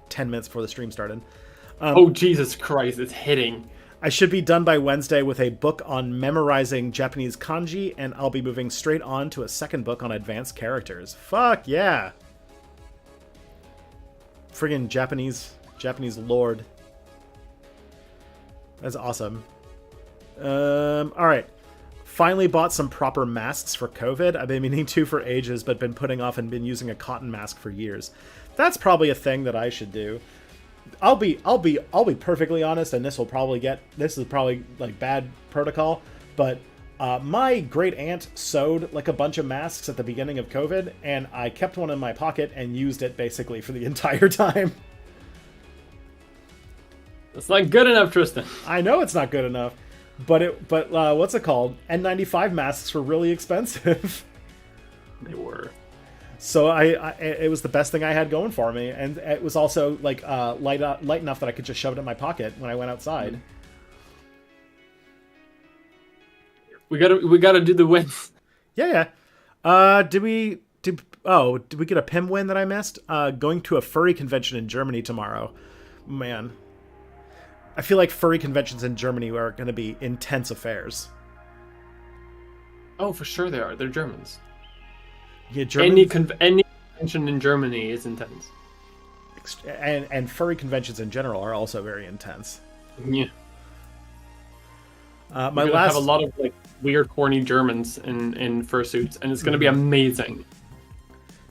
10 minutes before the stream started. Oh Jesus Christ, it's hitting. I should be done by Wednesday with a book on memorizing Japanese kanji, and I'll be moving straight on to a second book on advanced characters. Fuck yeah! Friggin' Japanese lord. That's awesome. Alright. Finally bought some proper masks for COVID. I've been meaning to for ages, but been putting off and been using a cotton mask for years. That's probably a thing that I should do. I'll be perfectly honest, and this is probably like bad protocol, but my great aunt sewed like a bunch of masks at the beginning of COVID, and I kept one in my pocket and used it basically for the entire time. It's not good enough, Tristan. I know it's not good enough, but what's it called? N95 masks were really expensive. They were. So it was the best thing I had going for me, and it was also like light enough that I could just shove it in my pocket when I went outside. We gotta do the wins. Yeah. Did we get a PIM win that I missed? Going to a furry convention in Germany tomorrow. Man, I feel like furry conventions in Germany are going to be intense affairs. Oh, for sure they are. They're Germans. Yeah, any convention in Germany is intense. And furry conventions in general are also very intense. Yeah. We're gonna have a lot of like weird, corny Germans in fursuits, and it's gonna be amazing.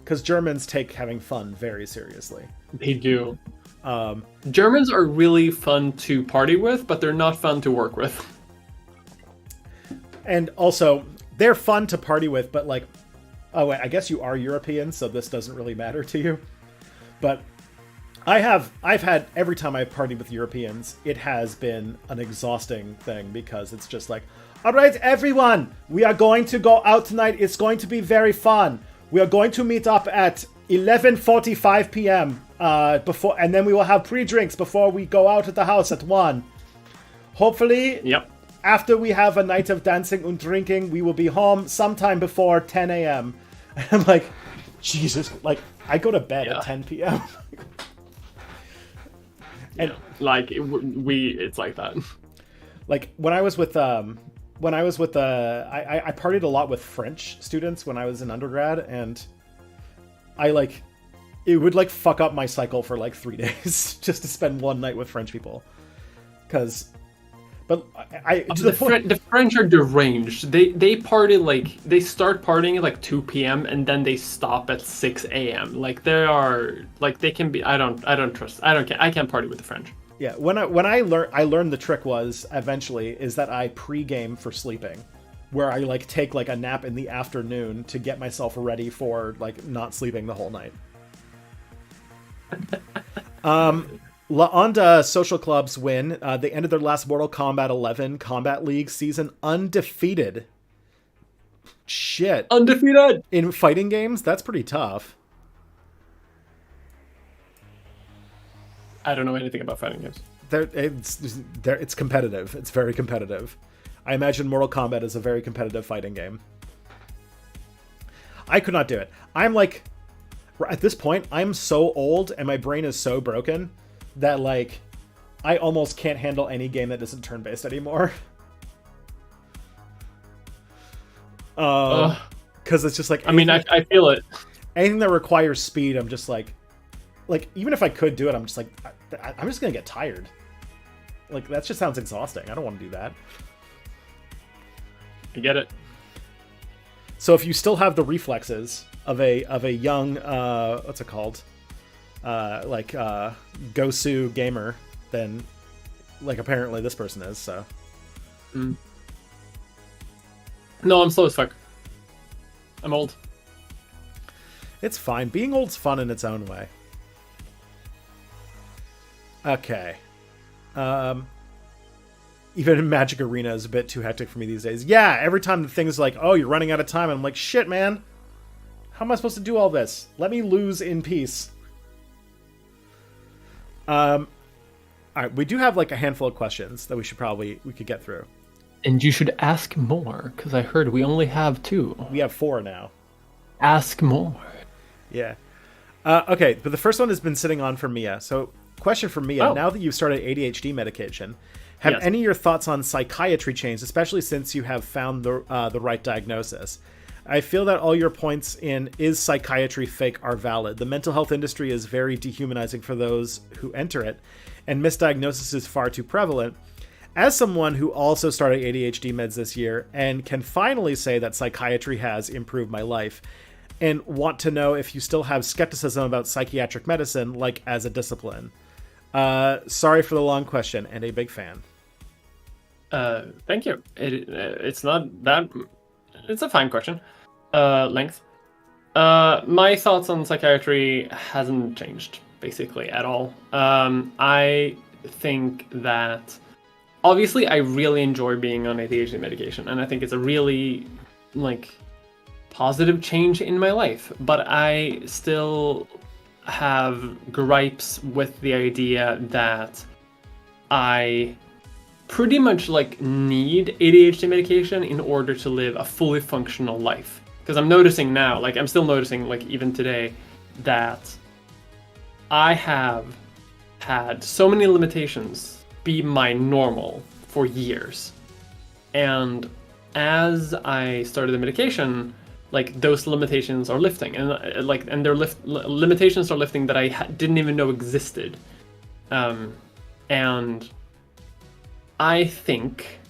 Because Germans take having fun very seriously. They do. Germans are really fun to party with, but they're not fun to work with. And also, they're fun to party with, but like, oh wait, I guess you are European, so this doesn't really matter to you. But I've had, every time I've partied with Europeans, it has been an exhausting thing, because it's just like, all right, everyone, we are going to go out tonight. It's going to be very fun. We are going to meet up at 11:45 p.m. Before, and then we will have pre-drinks before we go out at the house at 1. Hopefully, yep. After we have a night of dancing and drinking, we will be home sometime before 10 a.m. I'm like, Jesus, like, I go to bed at 10 p.m. And yeah, like it's like that. Like when I was with I partied a lot with French students when I was in undergrad, and it would like fuck up my cycle for like 3 days just to spend one night with French people. The French are deranged. They party they start partying at like 2 p.m. and then they stop at 6 a.m. Like they are they can be. I can't party with the French. Yeah, when I learned the trick was that I pre-game for sleeping, where I like take like a nap in the afternoon to get myself ready for like not sleeping the whole night. La Onda Social Clubs win. They ended their last Mortal Kombat 11 Combat League season undefeated. Shit. Undefeated! In fighting games? That's pretty tough. I don't know anything about fighting games. It's competitive. It's very competitive. I imagine Mortal Kombat is a very competitive fighting game. I could not do it. I'm like... At this point, I'm so old and my brain is so broken that like I almost can't handle any game that isn't turn-based anymore. Because it's just like I feel it. Anything that requires speed, I'm just like even if I could do it, I'm just like I'm just gonna get tired. Like that just sounds exhausting. I don't want to do that. I get it. So if you still have the reflexes of a young what's it called? Gosu gamer than like apparently this person is. So No, I'm slow as fuck. I'm old. It's fine. Being old's fun in its own way. Okay. Even in Magic Arena is a bit too hectic for me these days. Yeah, every time the thing's like, oh, you're running out of time, I'm like, shit, man. How am I supposed to do all this? Let me lose in peace. All right, we do have like a handful of questions that we could get through. And you should ask more, because I heard we only have 2. We have 4 now. Ask more. Yeah. Okay, but the first one has been sitting on for Mia. So, question for Mia: now that you've started ADHD medication, have any of your thoughts on psychiatry changed, especially since you have found the right diagnosis? I feel that all your points in "is psychiatry fake" are valid. The mental health industry is very dehumanizing for those who enter it, and misdiagnosis is far too prevalent. As someone who also started ADHD meds this year and can finally say that psychiatry has improved my life, and want to know if you still have skepticism about psychiatric medicine, like as a discipline. Sorry for the long question, and a big fan. Thank you. It's not that... It's a fine question. Length. My thoughts on psychiatry hasn't changed, basically, at all. I think that... Obviously, I really enjoy being on ADHD medication, and I think it's a really, positive change in my life. But I still have gripes with the idea that I pretty much need ADHD medication in order to live a fully functional life. Because I'm noticing now, I'm still noticing, even today, that I have had so many limitations be my normal for years. And as I started the medication, those limitations are lifting, and limitations are lifting that I didn't even know existed. And I think,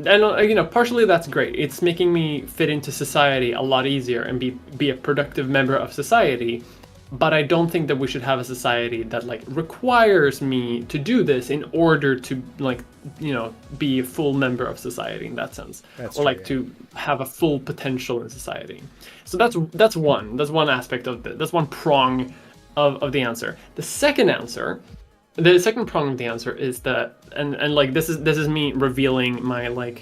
and partially that's great. It's making me fit into society a lot easier and be a productive member of society. But I don't think that we should have a society that requires me to do this in order to be a full member of society in that sense, to have a full potential in society. So that's one aspect of that's one prong of the answer. The second prong of the answer is that, and this is me revealing my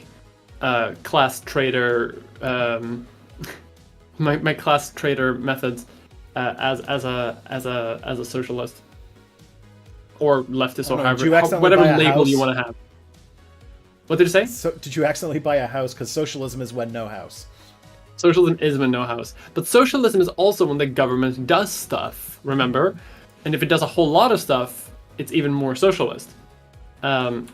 class traitor my class traitor methods. As a socialist or leftist or whatever label you want to have. What did you say? So, did you accidentally buy a house? Because socialism is when no house. Socialism is when no house. But socialism is also when the government does stuff, remember? And if it does a whole lot of stuff, it's even more socialist. And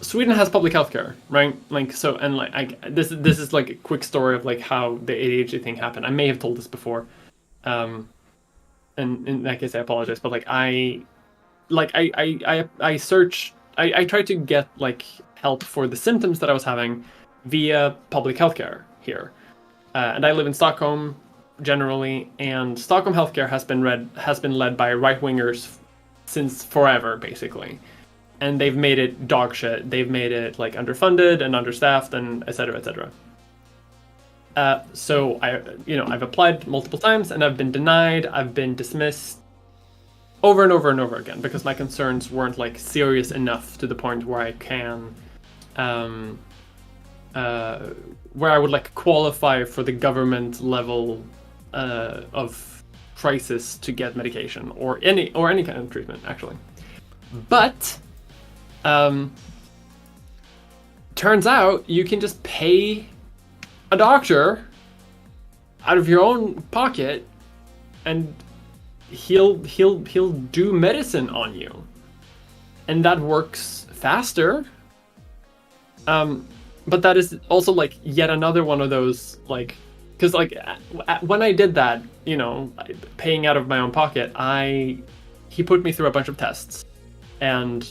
Sweden has public healthcare, right? This is a quick story of how the ADHD thing happened. I may have told this before. And in that case, I apologize. But I tried to get help for the symptoms that I was having via public healthcare here, and I live in Stockholm generally, and Stockholm healthcare has been led by right wingers since forever, basically, and they've made it dog shit. They've made it underfunded and understaffed and etc. etc. So I've applied multiple times and I've been denied. I've been dismissed over and over and over again because my concerns weren't serious enough to the point where I can, where I would qualify for the government level of crisis to get medication or any kind of treatment actually. But turns out you can just pay a doctor out of your own pocket and he'll do medicine on you, and that works faster, but that is also yet another one of those because when I did that, paying out of my own pocket, he put me through a bunch of tests and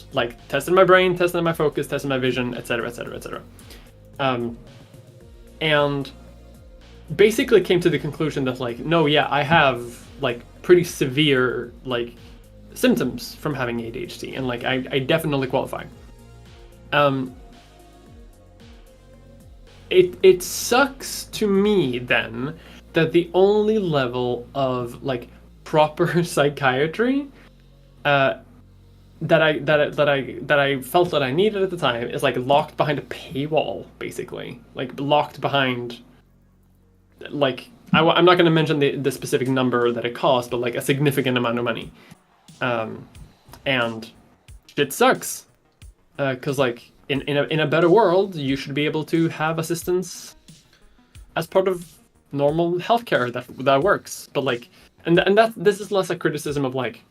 tested my brain, tested my focus, tested my vision, etc. etc. etc. And basically came to the conclusion that I have like pretty severe like symptoms from having ADHD, and like I definitely qualify. It sucks to me then that the only level of like proper psychiatry that I felt that I needed at the time is like locked behind a paywall, basically, like locked behind, like I'm not going to mention the specific number that it cost, but like a significant amount of money, and it sucks, because like in a better world you should be able to have assistance as part of normal healthcare that works, but like and that this is less a criticism of like,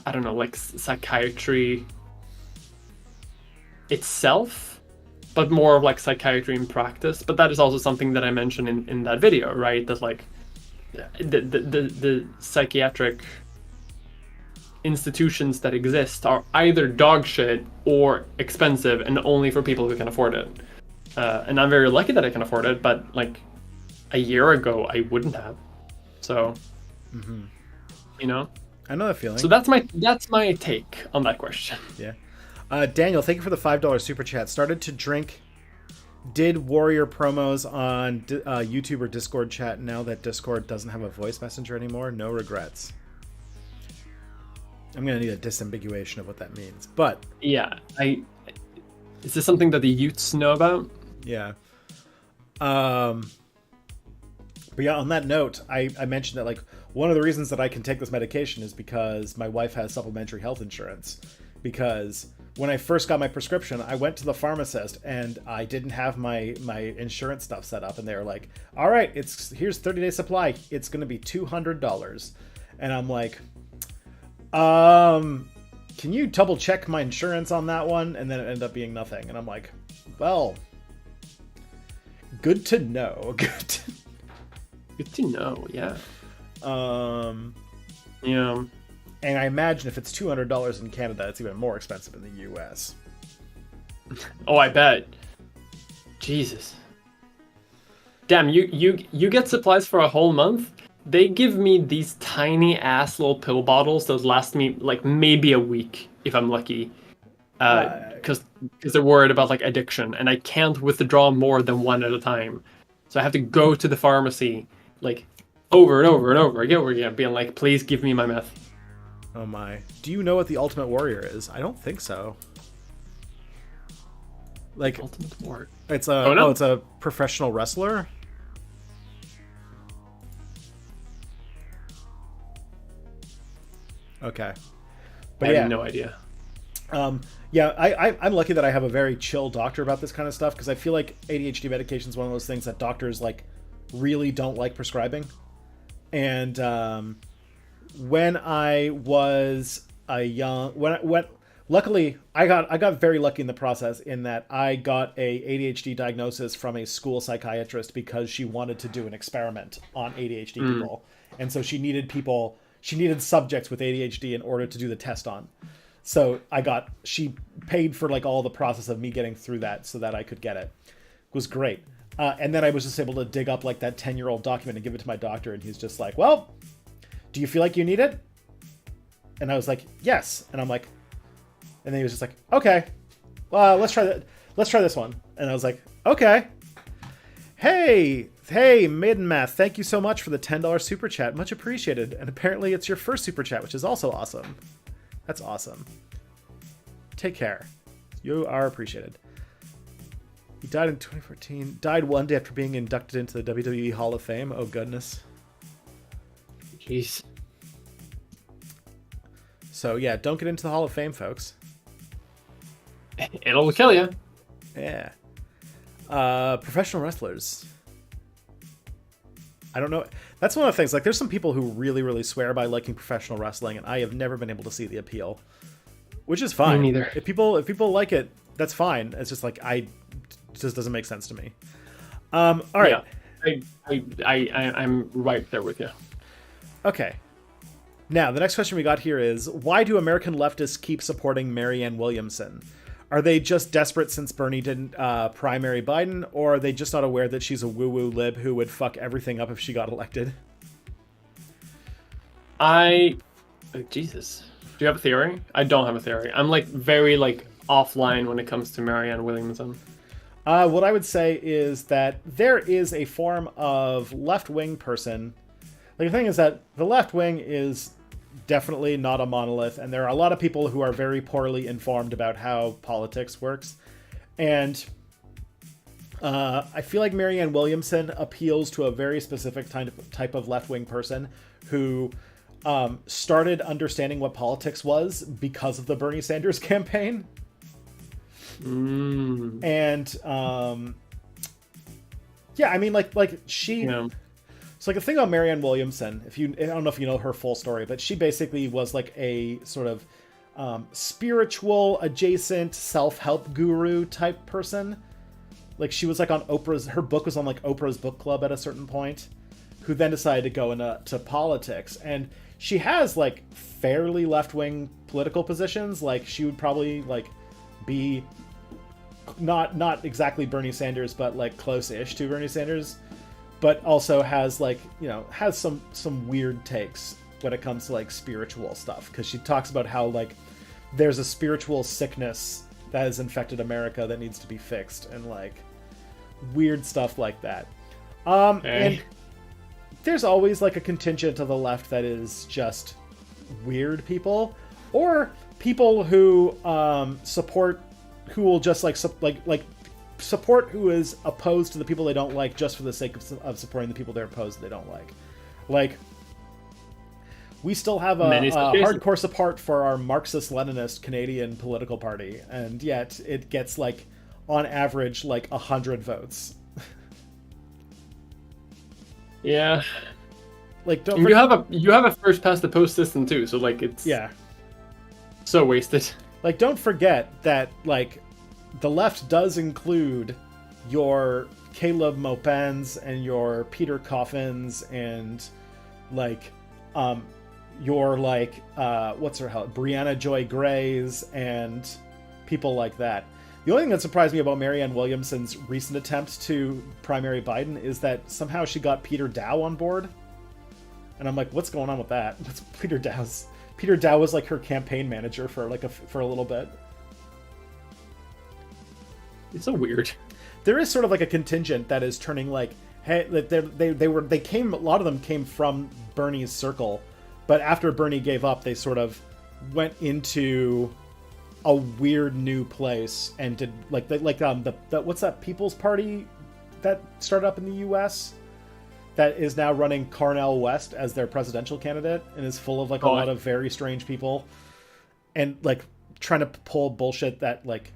I don't know, like psychiatry itself, but more of like psychiatry in practice. But that is also something that I mentioned in that video, right? That like the psychiatric institutions that exist are either dog shit or expensive and only for people who can afford it. And I'm very lucky that I can afford it, but like a year ago I wouldn't have. So, you know. I know that feeling. So that's my take on that question. Yeah. Daniel, thank you for the $5 super chat. Started to drink. Did Warrior promos on YouTube or Discord chat now that Discord doesn't have a voice messenger anymore? No regrets. I'm going to need a disambiguation of what that means. But yeah, is this something that the youths know about? Yeah. But yeah, on that note, I mentioned that like one of the reasons that I can take this medication is because my wife has supplementary health insurance. Because when I first got my prescription, I went to the pharmacist and I didn't have my insurance stuff set up, and they were like, "All right, here's 30-day supply. It's going to be $200." And I'm like, can you double check my insurance on that one? And then it ended up being nothing. And I'm like, well, good to know. Good to know, yeah. Yeah. And I imagine if it's $200 in Canada, it's even more expensive in the US. Oh, I bet. Jesus. Damn, you get supplies for a whole month? They give me these tiny ass little pill bottles that last me like maybe a week if I'm lucky. Because they're worried about like addiction, and I can't withdraw more than one at a time. So I have to go to the pharmacy like over and over and over again, being like, please give me my meth. Oh my. Do you know what the Ultimate Warrior is? I don't think so. Like Ultimate Warrior. It's a professional wrestler. Okay. But I have no idea. Yeah, I'm lucky that I have a very chill doctor about this kind of stuff, because I feel like ADHD medication is one of those things that doctors like really don't like prescribing. And when I was luckily I got very lucky in the process, in that I got a ADHD diagnosis from a school psychiatrist because she wanted to do an experiment on ADHD people, and so she needed subjects with ADHD in order to do the test on. So she paid for like all the process of me getting through that so that I could get it. It was great. And then I was just able to dig up like that 10-year-old document and give it to my doctor, and he's just like, well, do you feel like you need it? And I was like, yes. And I'm like, and then he was just like, okay, well, let's try that. Let's try this one. And I was like, okay. Hey, Maiden Math, thank you so much for the $10 super chat. Much appreciated. And apparently it's your first super chat, which is also awesome. That's awesome. Take care. You are appreciated. He died in 2014. Died one day after being inducted into the WWE Hall of Fame. Oh, goodness. Jeez. So, yeah, don't get into the Hall of Fame, folks. It'll kill you. Yeah. Professional wrestlers. I don't know. That's one of the things. Like, there's some people who really, really swear by liking professional wrestling, and I have never been able to see the appeal, which is fine. Me neither. If people like it, that's fine. It's just like it just doesn't make sense to me. All right. Yeah, I'm right there with you. Okay. Now, the next question we got here is, why do American leftists keep supporting Marianne Williamson? Are they just desperate since Bernie didn't primary Biden, or are they just not aware that she's a woo-woo lib who would fuck everything up if she got elected? Jesus. Do you have a theory? I don't have a theory. I'm like very like offline when it comes to Marianne Williamson. What I would say is that there is a form of left-wing person. Like, the thing is that the left wing is definitely not a monolith, and there are a lot of people who are very poorly informed about how politics works. And I feel like Marianne Williamson appeals to a very specific type of left-wing person who started understanding what politics was because of the Bernie Sanders campaign. And yeah, I mean, like she. Yeah. So, like, the thing about Marianne Williamson, I don't know if you know her full story, but she basically was like a sort of spiritual adjacent self-help guru type person. Like, she was like on her book was on like Oprah's book club at a certain point, who then decided to go into politics. And she has like fairly left-wing political positions. Like, she would probably like be not exactly Bernie Sanders, but like close-ish to Bernie Sanders, but also has like, has some weird takes when it comes to like spiritual stuff, because she talks about how like there's a spiritual sickness that has infected America that needs to be fixed, and like weird stuff like that. And there's always like a contingent to the left that is just weird people, or people who support, who will just like support who is opposed to the people they don't like just for the sake of supporting the people they're opposed to they don't like. Like, we still have a hardcore support for our Marxist-Leninist Canadian political party, and yet it gets like, on average, like 100 votes. Yeah. Like, you have a first past the post system too, so like it's so wasted. Like, don't forget that like the left does include your Caleb Maupins and your Peter Coffins and like your like what's her hell, Brianna Joy Grays and people like that. The only thing that surprised me about Marianne Williamson's recent attempt to primary Biden is that somehow she got Peter Dow on board. And I'm like, what's going on with that? What's Peter Dow's? Peter Dow was like her campaign manager for a little bit. It's so weird. There is sort of like a contingent that is turning like, hey, they came, a lot of them came from Bernie's circle, but after Bernie gave up, they sort of went into a weird new place and did the what's that People's Party that started up in the U.S. that is now running Carnell West as their presidential candidate and is full of like a lot of very strange people and like trying to pull bullshit that like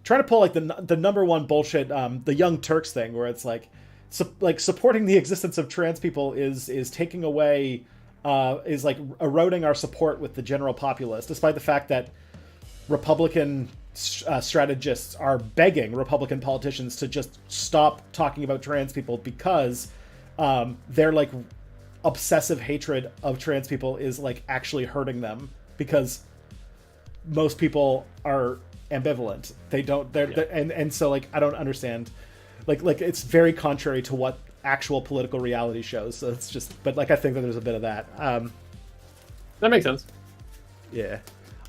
trying to pull like the number one bullshit, the Young Turks thing, where it's like supporting the existence of trans people is taking away, is like eroding our support with the general populace, despite the fact that Republican strategists are begging Republican politicians to just stop talking about trans people because their like obsessive hatred of trans people is like actually hurting them, because most people are ambivalent. And so like I don't understand, like it's very contrary to what actual political reality shows. So it's just, but like I think that there's a bit of that. That makes sense. Yeah.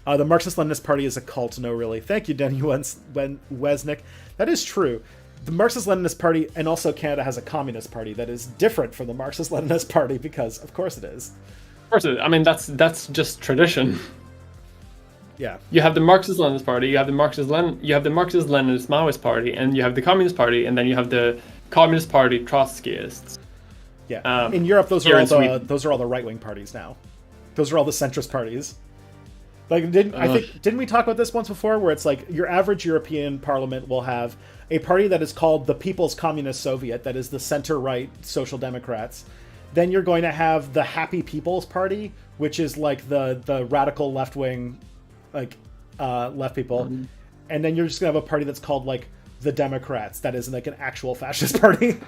The Marxist-Leninist Party is a cult. No, really. Thank you, Denny Wesnick. That is true. The Marxist-Leninist Party, and also Canada has a Communist Party that is different from the Marxist-Leninist Party, because of course it is. Of course it is. I mean, that's just tradition. Yeah. You have the Marxist-Leninist Party, you have the Marxist-Leninist Maoist Party, and you have the Communist Party, and then you have the Communist Party Trotskyists. Yeah. In Europe, those are all the right-wing parties now. Those are all the centrist parties. Like, didn't we talk about this once before, where it's like your average European parliament will have a party that is called the People's Communist Soviet, that is the center-right Social Democrats. Then you're going to have the Happy People's Party, which is like the radical left-wing, like left people. Mm-hmm. And then you're just gonna have a party that's called like the Democrats, that is like an actual fascist party.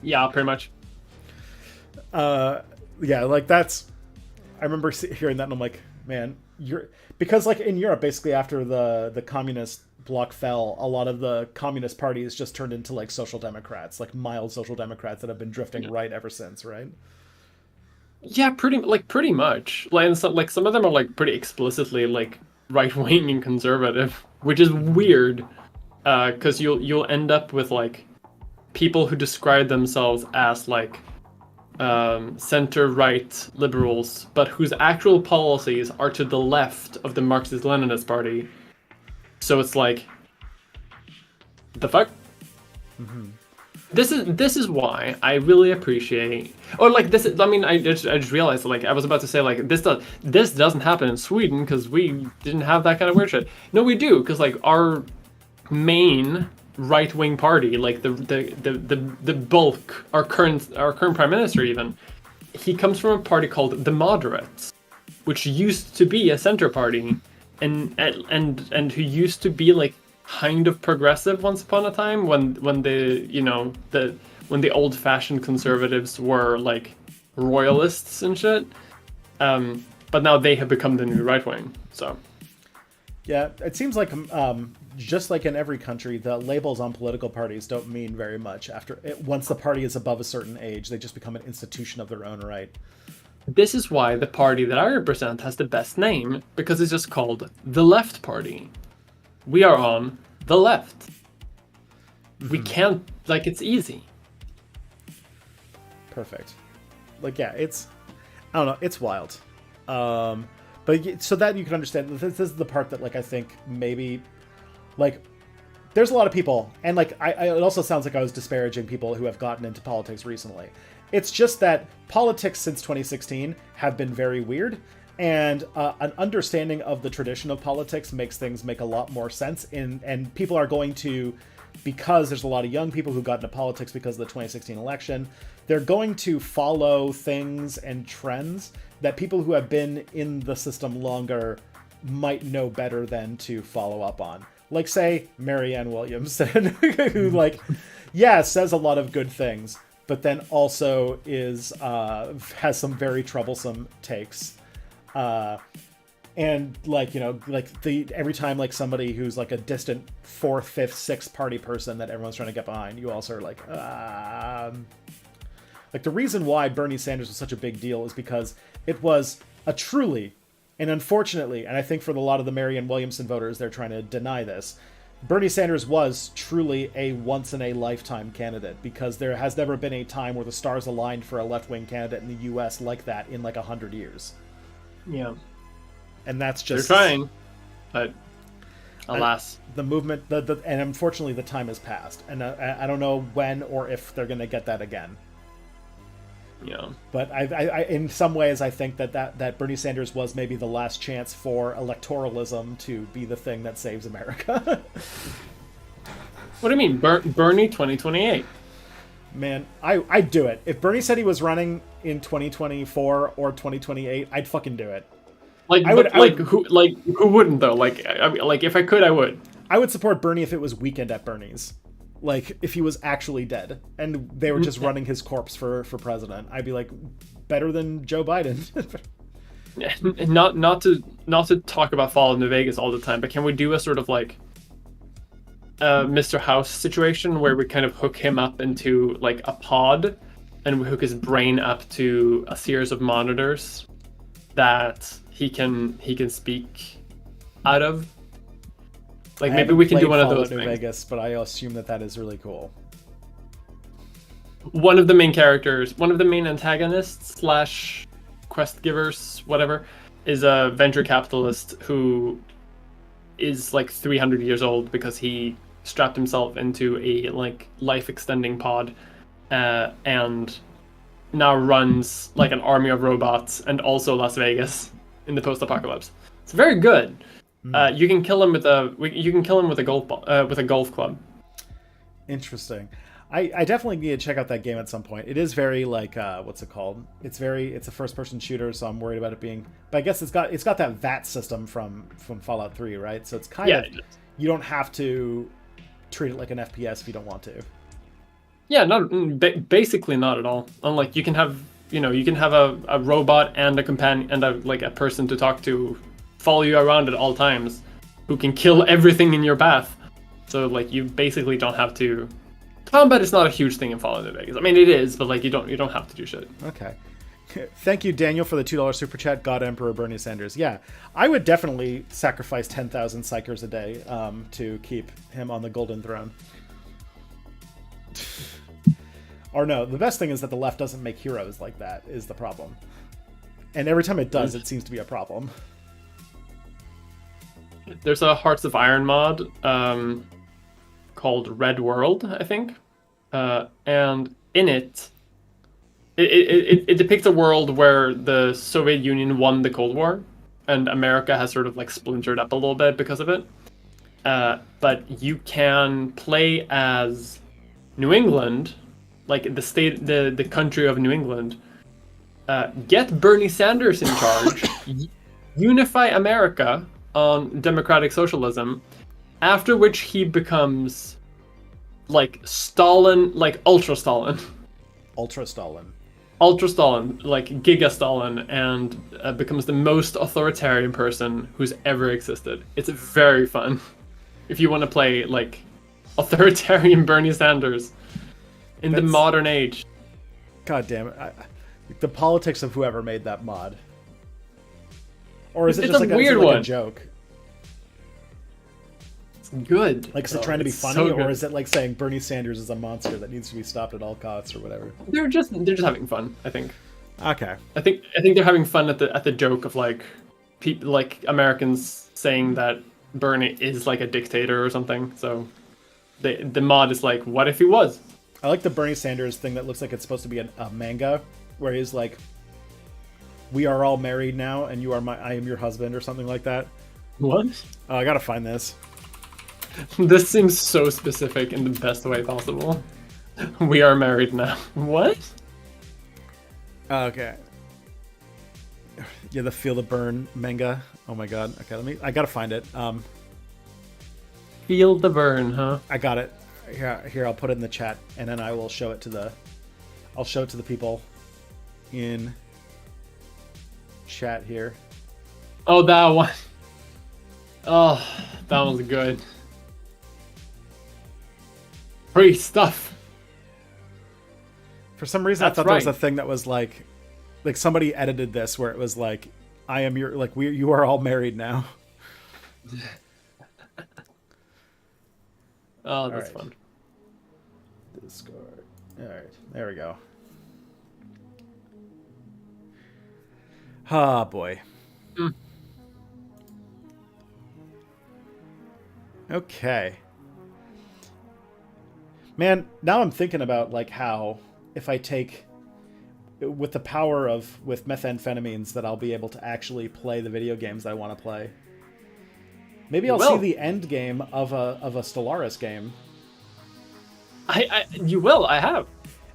Yeah, pretty much. Yeah, like that's, I remember hearing that and I'm like, man, because like in Europe, basically after the communist bloc fell, a lot of the communist parties just turned into like social democrats, like mild social democrats that have been drifting right ever since, right? Yeah, pretty much. Like, and some of them are like pretty explicitly like right wing and conservative, which is weird. Because you'll end up with like people who describe themselves as like center-right liberals, but whose actual policies are to the left of the Marxist-Leninist Party. So it's like, the fuck? Mm-hmm. This is why I really appreciate, or like this. I mean, I just realized, like, I was about to say, like, this doesn't happen in Sweden because we didn't have that kind of weird shit. No, we do, because like our main right-wing party, like the bulk, our current prime minister, even, he comes from a party called the Moderates, which used to be a center party, and who used to be like kind of progressive once upon a time when the old-fashioned conservatives were like royalists and shit. But now they have become the new right wing. So yeah, it seems like just like in every country, the labels on political parties don't mean very much once the party is above a certain age. They just become an institution of their own right. This is why the party that I represent has the best name, because it's just called the Left Party. We are on the left. Mm-hmm. We can't, like, it's easy. Perfect. Like, yeah, I don't know, it's wild. But so that you can understand, this is the part that, like, I think maybe, like, there's a lot of people, and, like, it also sounds like I was disparaging people who have gotten into politics recently. It's just that politics since 2016 have been very weird, and an understanding of the tradition of politics makes things make a lot more sense. And people are going to, because there's a lot of young people who got into politics because of the 2016 election, they're going to follow things and trends that people who have been in the system longer might know better than to follow up on. Like, say, Marianne Williamson, who, like, yeah, says a lot of good things, but then also has some very troublesome takes. And, like, you know, like, every time, like, somebody who's, like, a distant 4th, 5th, 6th party person that everyone's trying to get behind, you also are like, like, the reason why Bernie Sanders was such a big deal is because it was a truly, and unfortunately, and I think for a lot of the Marianne Williamson voters, they're trying to deny this, Bernie Sanders was truly a once-in-a-lifetime candidate, because there has never been a time where the stars aligned for a left-wing candidate in the U.S. like that in, like, 100 years. Yeah. And that's just... They're trying, but alas. The movement, and unfortunately the time has passed. And I don't know when or if they're going to get that again. Yeah. But I in some ways, I think that Bernie Sanders was maybe the last chance for electoralism to be the thing that saves America. What do you mean? Bernie 2028? Man, I'd do it. If Bernie said he was running in 2024 or 2028, I'd fucking do it. Like, who wouldn't though? Like, like if I could, I would. I would support Bernie if it was Weekend at Bernie's. Like, if he was actually dead and they were just running his corpse for president, I'd be like, better than Joe Biden. not to talk about Fall into Vegas all the time, but can we do a sort of like Mr. House situation where we kind of hook him up into like a pod, and we hook his brain up to a series of monitors that he can speak out of? Like, maybe we can do one of those things. Vegas, but I assume that is really cool. One of the main characters, one of the main antagonists / quest givers, whatever, is a venture capitalist who is like 300 years old because he strapped himself into a like life-extending pod, and now runs like an army of robots and also Las Vegas in the post-apocalypse. It's very good. You can kill him with a golf club. Interesting. I definitely need to check out that game at some point. It is very like what's it called? It's a first-person shooter, so I'm worried about it being. But I guess it's got that VAT system from Fallout 3, right? So it's kind of you don't have to treat it like an FPS if you don't want to. Yeah, basically not at all. Unlike you can have a robot and a companion and a person to talk to, follow you around at all times, who can kill everything in your path. So like you basically don't have to. Combat is not a huge thing in Fallout New Vegas. I mean, it is, but like you don't have to do shit. Okay. Thank you, Daniel, for the $2 super chat. God Emperor Bernie Sanders. Yeah, I would definitely sacrifice 10,000 psychers a day to keep him on the golden throne. Or no, the best thing is that the left doesn't make heroes like that, is the problem. And every time it does, it seems to be a problem. There's a Hearts of Iron mod called Red World, I think. And in it depicts a world where the Soviet Union won the Cold War, and America has sort of like splintered up a little bit because of it. But you can play as New England, like the country of New England. Get Bernie Sanders in charge, unify America on democratic socialism, after which he becomes like Stalin, like Ultra Stalin. Ultra Stalin. Ultra Stalin, like Giga Stalin, and becomes the most authoritarian person who's ever existed. It's very fun if you want to play like authoritarian Bernie Sanders in the modern age. God damn it. The politics of whoever made that mod. Or is it just like a weird one? A joke? It's good. Like, is it trying to be funny, or is it like saying Bernie Sanders is a monster that needs to be stopped at all costs, or whatever? They're just having fun, I think. Okay. I think they're having fun at the joke of like people, like Americans saying that Bernie is like a dictator or something. So the mod is like, what if he was? I like the Bernie Sanders thing that looks like it's supposed to be a manga, where he's like, "We are all married now, and I am your husband," or something like that. What? Oh, I gotta find this. This seems so specific in the best way possible. We are married now. What? Okay. Yeah, the Feel the Burn manga. Oh my god. Okay, I gotta find it. Feel the burn, huh? I got it. Here, I'll put it in the chat, and then I will show it to the people in chat here. Oh, that one. Oh, that one's good. Free stuff. For some reason, I thought there was a thing that was like somebody edited this where it was like, "I am your you are all married now." Oh, that's fun. Discord. All right, there we go. Ah, boy. Okay. Man, now I'm thinking about like how if I take with the power with methamphetamines that I'll be able to actually play the video games I want to play. Maybe I'll see the end game of a Stellaris game. You will. I have.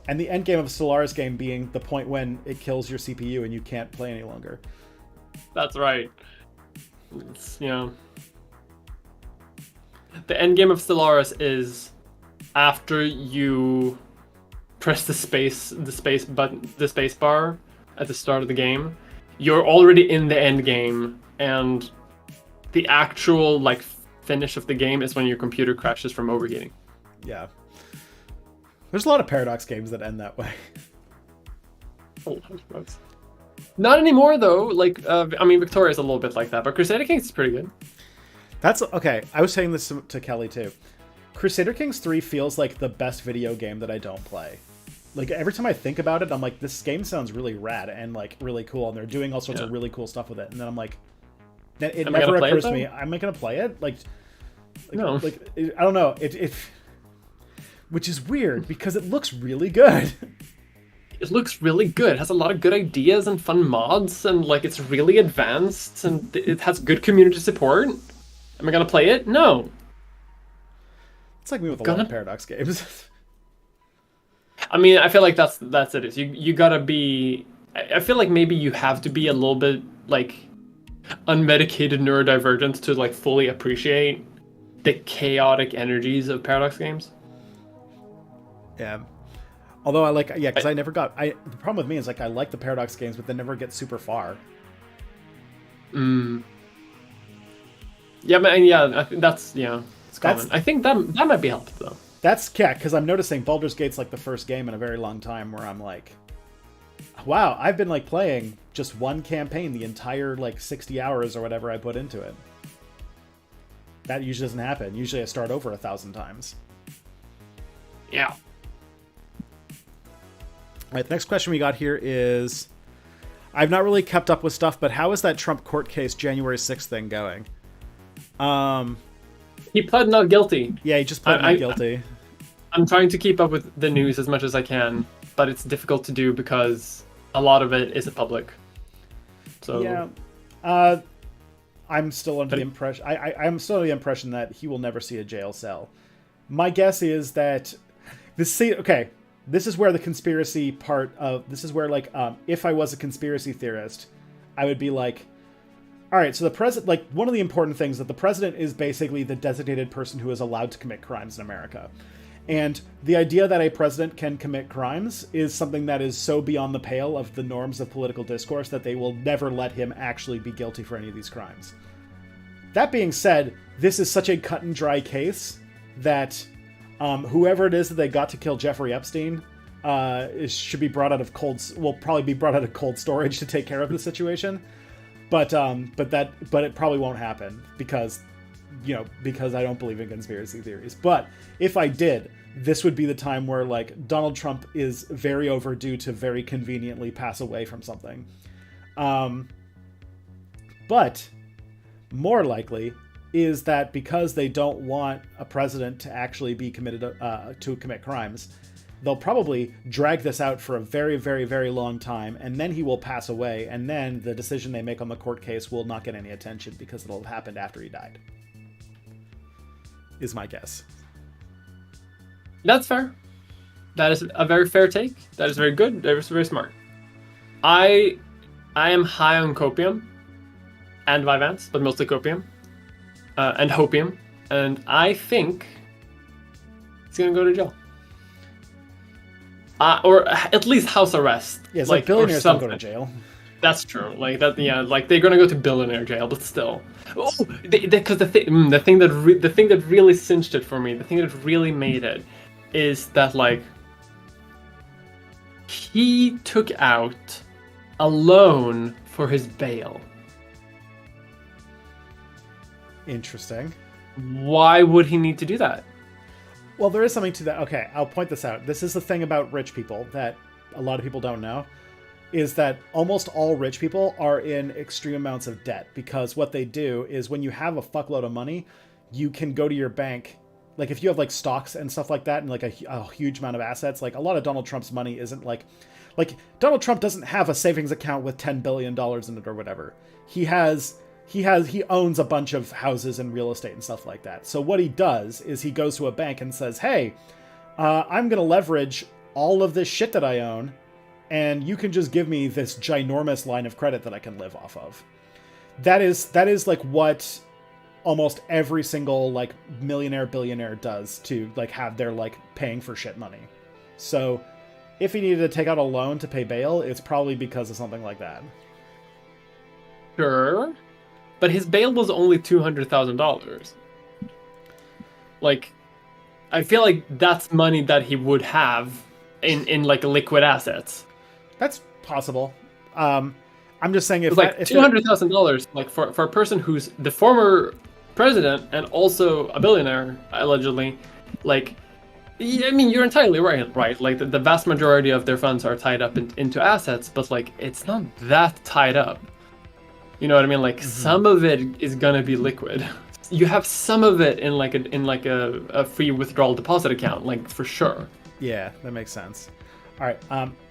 And the end game of a Stellaris game being the point when it kills your CPU and you can't play any longer. That's right. It's, the end game of Stellaris is after you press the space bar at the start of the game. You're already in the end game, and the actual like finish of the game is when your computer crashes from overheating. Yeah. There's a lot of Paradox games that end that way. Not anymore, though. Like, Victoria's a little bit like that, but Crusader Kings is pretty good. That's okay. I was saying this to Kelly too. Crusader Kings 3 feels like the best video game that I don't play. Like, every time I think about it, I'm like, this game sounds really rad and like really cool, and they're doing all sorts of really cool stuff with it. And then I'm like, it never occurs to me, am I gonna play it? No. I don't know. It which is weird because it looks really good. It looks really good. It has a lot of good ideas and fun mods, and like it's really advanced, and it has good community support. Am I gonna play it? No. It's like me with a lot of Paradox games. I mean, I feel like that's it. You gotta be. I feel like maybe you have to be a little bit like unmedicated neurodivergent to like fully appreciate the chaotic energies of Paradox games. Yeah. Although I like, because I never got. The problem with me is like I like the Paradox games, but they never get super far. Yeah, but I think that's it's common. I think that might be helpful though. That's because I'm noticing Baldur's Gate's like the first game in a very long time where I'm like, Wow, I've been like playing just one campaign the entire like 60 hours or whatever I put into it. That usually doesn't happen. Usually I start over 1,000 times. Yeah. All right, the next question we got here is, I've not really kept up with stuff, but how is that Trump court case January 6th thing going? He pled not guilty. Yeah, he just pled not guilty. I'm trying to keep up with the news as much as I can, but it's difficult to do because a lot of it isn't public. So yeah, I'm still under the impression. I'm still under the impression that he will never see a jail cell. My guess is that this is where the conspiracy part of this is where like if I was a conspiracy theorist, I would be like, all right, so the president, like one of the important things that the president is basically the designated person who is allowed to commit crimes in America. And the idea that a president can commit crimes is something that is so beyond the pale of the norms of political discourse that they will never let him actually be guilty for any of these crimes. That being said, this is such a cut and dry case that whoever it is that they got to kill Jeffrey Epstein should be brought out of will probably be brought out of cold storage to take care of the situation. But it probably won't happen because I don't believe in conspiracy theories. But if I did, this would be the time where like Donald Trump is very overdue to very conveniently pass away from something. But more likely is that because they don't want a president to actually be committed to commit crimes, they'll probably drag this out for a very, very, very long time, and then he will pass away, and then the decision they make on the court case will not get any attention because it'll have happened after he died. Is my guess. That's fair. That is a very fair take. That is very good. That is very smart. I am high on copium and Vyvanse, but mostly copium and hopium, and I think he's gonna go to jail. Or at least house arrest. Yeah, it's like billionaires don't go to jail. That's true. Like that. Yeah. Like they're gonna go to billionaire jail, but still. Oh, because the thing that really cinched it for me, the thing that really made it, is that like he took out a loan for his bail. Interesting. Why would he need to do that? Well, there is something to that. Okay, I'll point this out. This is the thing about rich people that a lot of people don't know, is that almost all rich people are in extreme amounts of debt, because what they do is when you have a fuckload of money, you can go to your bank. Like if you have like stocks and stuff like that and like a huge amount of assets, like a lot of Donald Trump's money isn't like Donald Trump doesn't have a savings account with $10 billion in it or whatever. He owns a bunch of houses and real estate and stuff like that. So what he does is he goes to a bank and says, hey, I'm going to leverage all of this shit that I own, and you can just give me this ginormous line of credit that I can live off of. That is like what almost every single like millionaire, billionaire does to like have their like paying for shit money. So if he needed to take out a loan to pay bail, it's probably because of something like that. Sure. But his bail was only $200,000. Like, I feel like that's money that he would have in like liquid assets. That's possible. I'm just saying if $200,000, like for a person who's the former president and also a billionaire, allegedly, like, I mean, you're entirely right? Like the vast majority of their funds are tied up into assets, but like it's not that tied up. You know what I mean? Like some of it is gonna be liquid. You have some of it in like a free withdrawal deposit account, like for sure. Yeah, that makes sense. All right,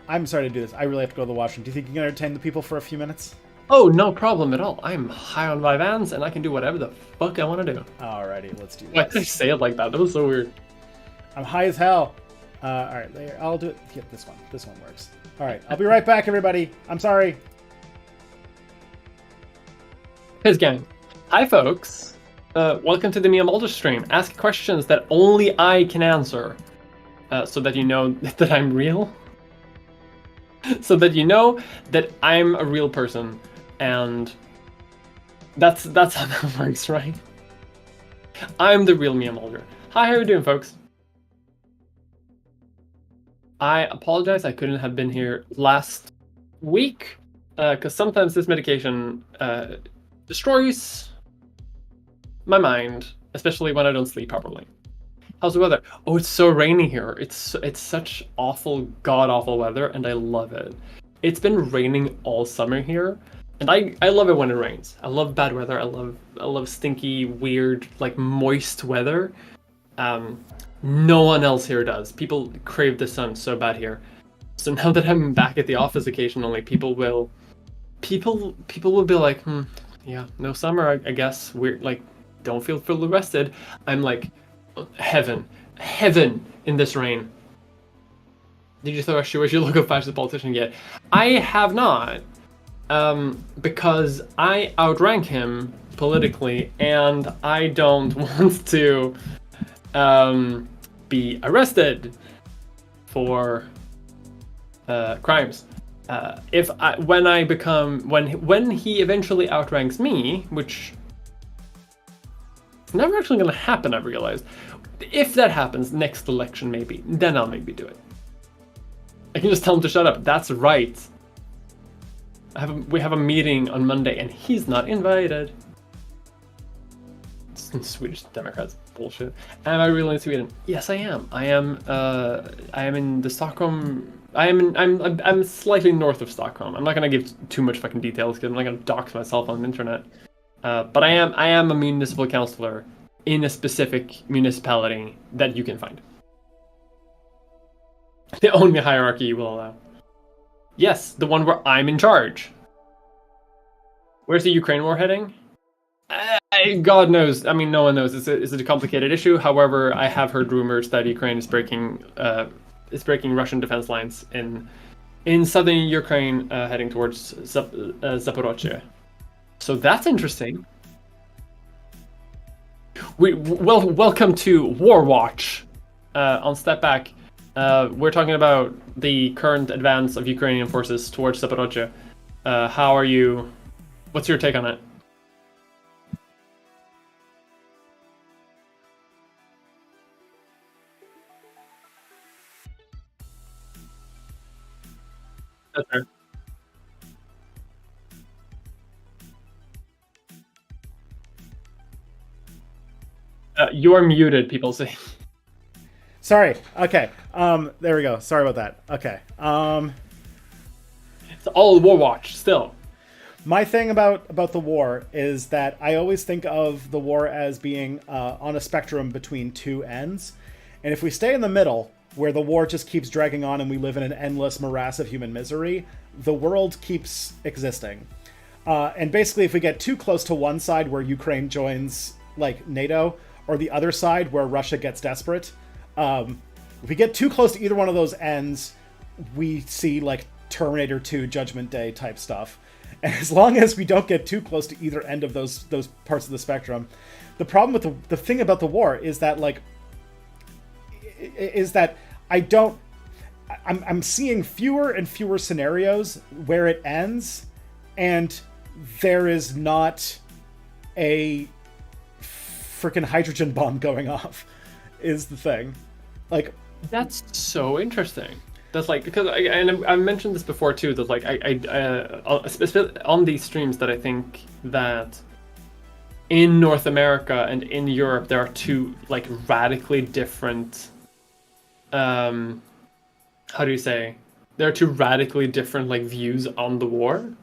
I'm sorry to do this. I really have to go to the washroom. Do you think you can entertain the people for a few minutes? Oh, no problem at all. I'm high on Vyvanse and I can do whatever the fuck I want to do. Alrighty, let's do this. Why did I say it like that? That was so weird. I'm high as hell. All right, I'll do it. Yeah, this one. This one works. All right, I'll be right back, everybody. I'm sorry. Hey, gang. Hi, folks. Welcome to the Mia Mulder stream. Ask questions that only I can answer, so that you know that I'm real. So that you know that I'm a real person, and that's how that works, right? I'm the real Mia Mulder. Hi, how are you doing, folks? I apologize, I couldn't have been here last week, because sometimes this medication destroys my mind, especially when I don't sleep properly. How's the weather? Oh, it's so rainy here. It's such awful, god-awful weather, and I love it. It's been raining all summer here, and I love it when it rains. I love bad weather. I love stinky, weird, like moist weather. No one else here does. People crave the sun so bad here. So now that I'm back at the office occasionally, people will be like, yeah, no summer, I guess. We're like, don't feel fully rested. I'm like, heaven in this rain. Did you throw a shoe as you look a fascist politician yet? I have not, because I outrank him politically, and I don't want to be arrested for crimes. When he eventually outranks me, which is never actually going to happen, I've realized. If that happens next election, maybe, then I'll maybe do it. I can just tell him to shut up. That's right. We have a meeting on Monday, and he's not invited. Swedish Democrats, bullshit. Am I really in Sweden? Yes, I am. I am in the Stockholm. I'm slightly north of Stockholm. I'm not gonna give too much fucking details because I'm not gonna dox myself on the internet. But I am a municipal councillor in a specific municipality that you can find. The only hierarchy you will allow. Yes, the one where I'm in charge. Where's the Ukraine war heading? God knows. I mean, no one knows. It's a complicated issue. However, I have heard rumors that Ukraine is breaking Russian defense lines in southern Ukraine, heading towards Zaporozhye. So that's interesting. Welcome to War Watch. On Step Back, we're talking about the current advance of Ukrainian forces towards Zaporozhye. How are you? What's your take on it? That's fair. You are muted, people say. Sorry. Okay. There we go. Sorry about that. Okay. It's all War Watch still. My thing about the war is that I always think of the war as being on a spectrum between two ends. And if we stay in the middle, where the war just keeps dragging on and we live in an endless morass of human misery, the world keeps existing. And basically, if we get too close to one side where Ukraine joins, like, NATO, or the other side where Russia gets desperate, if we get too close to either one of those ends, we see, like, Terminator 2 Judgment Day type stuff. And as long as we don't get too close to either end of those parts of the spectrum, the problem with the thing about the war is that, like, I'm seeing fewer and fewer scenarios where it ends and there is not a freaking hydrogen bomb going off, is the thing. Like, that's so interesting. That's like, because I mentioned this before too, that like especially on these streams, that I think that in North America and in Europe there are two like radically different how do you say, there are two radically different like views on the war.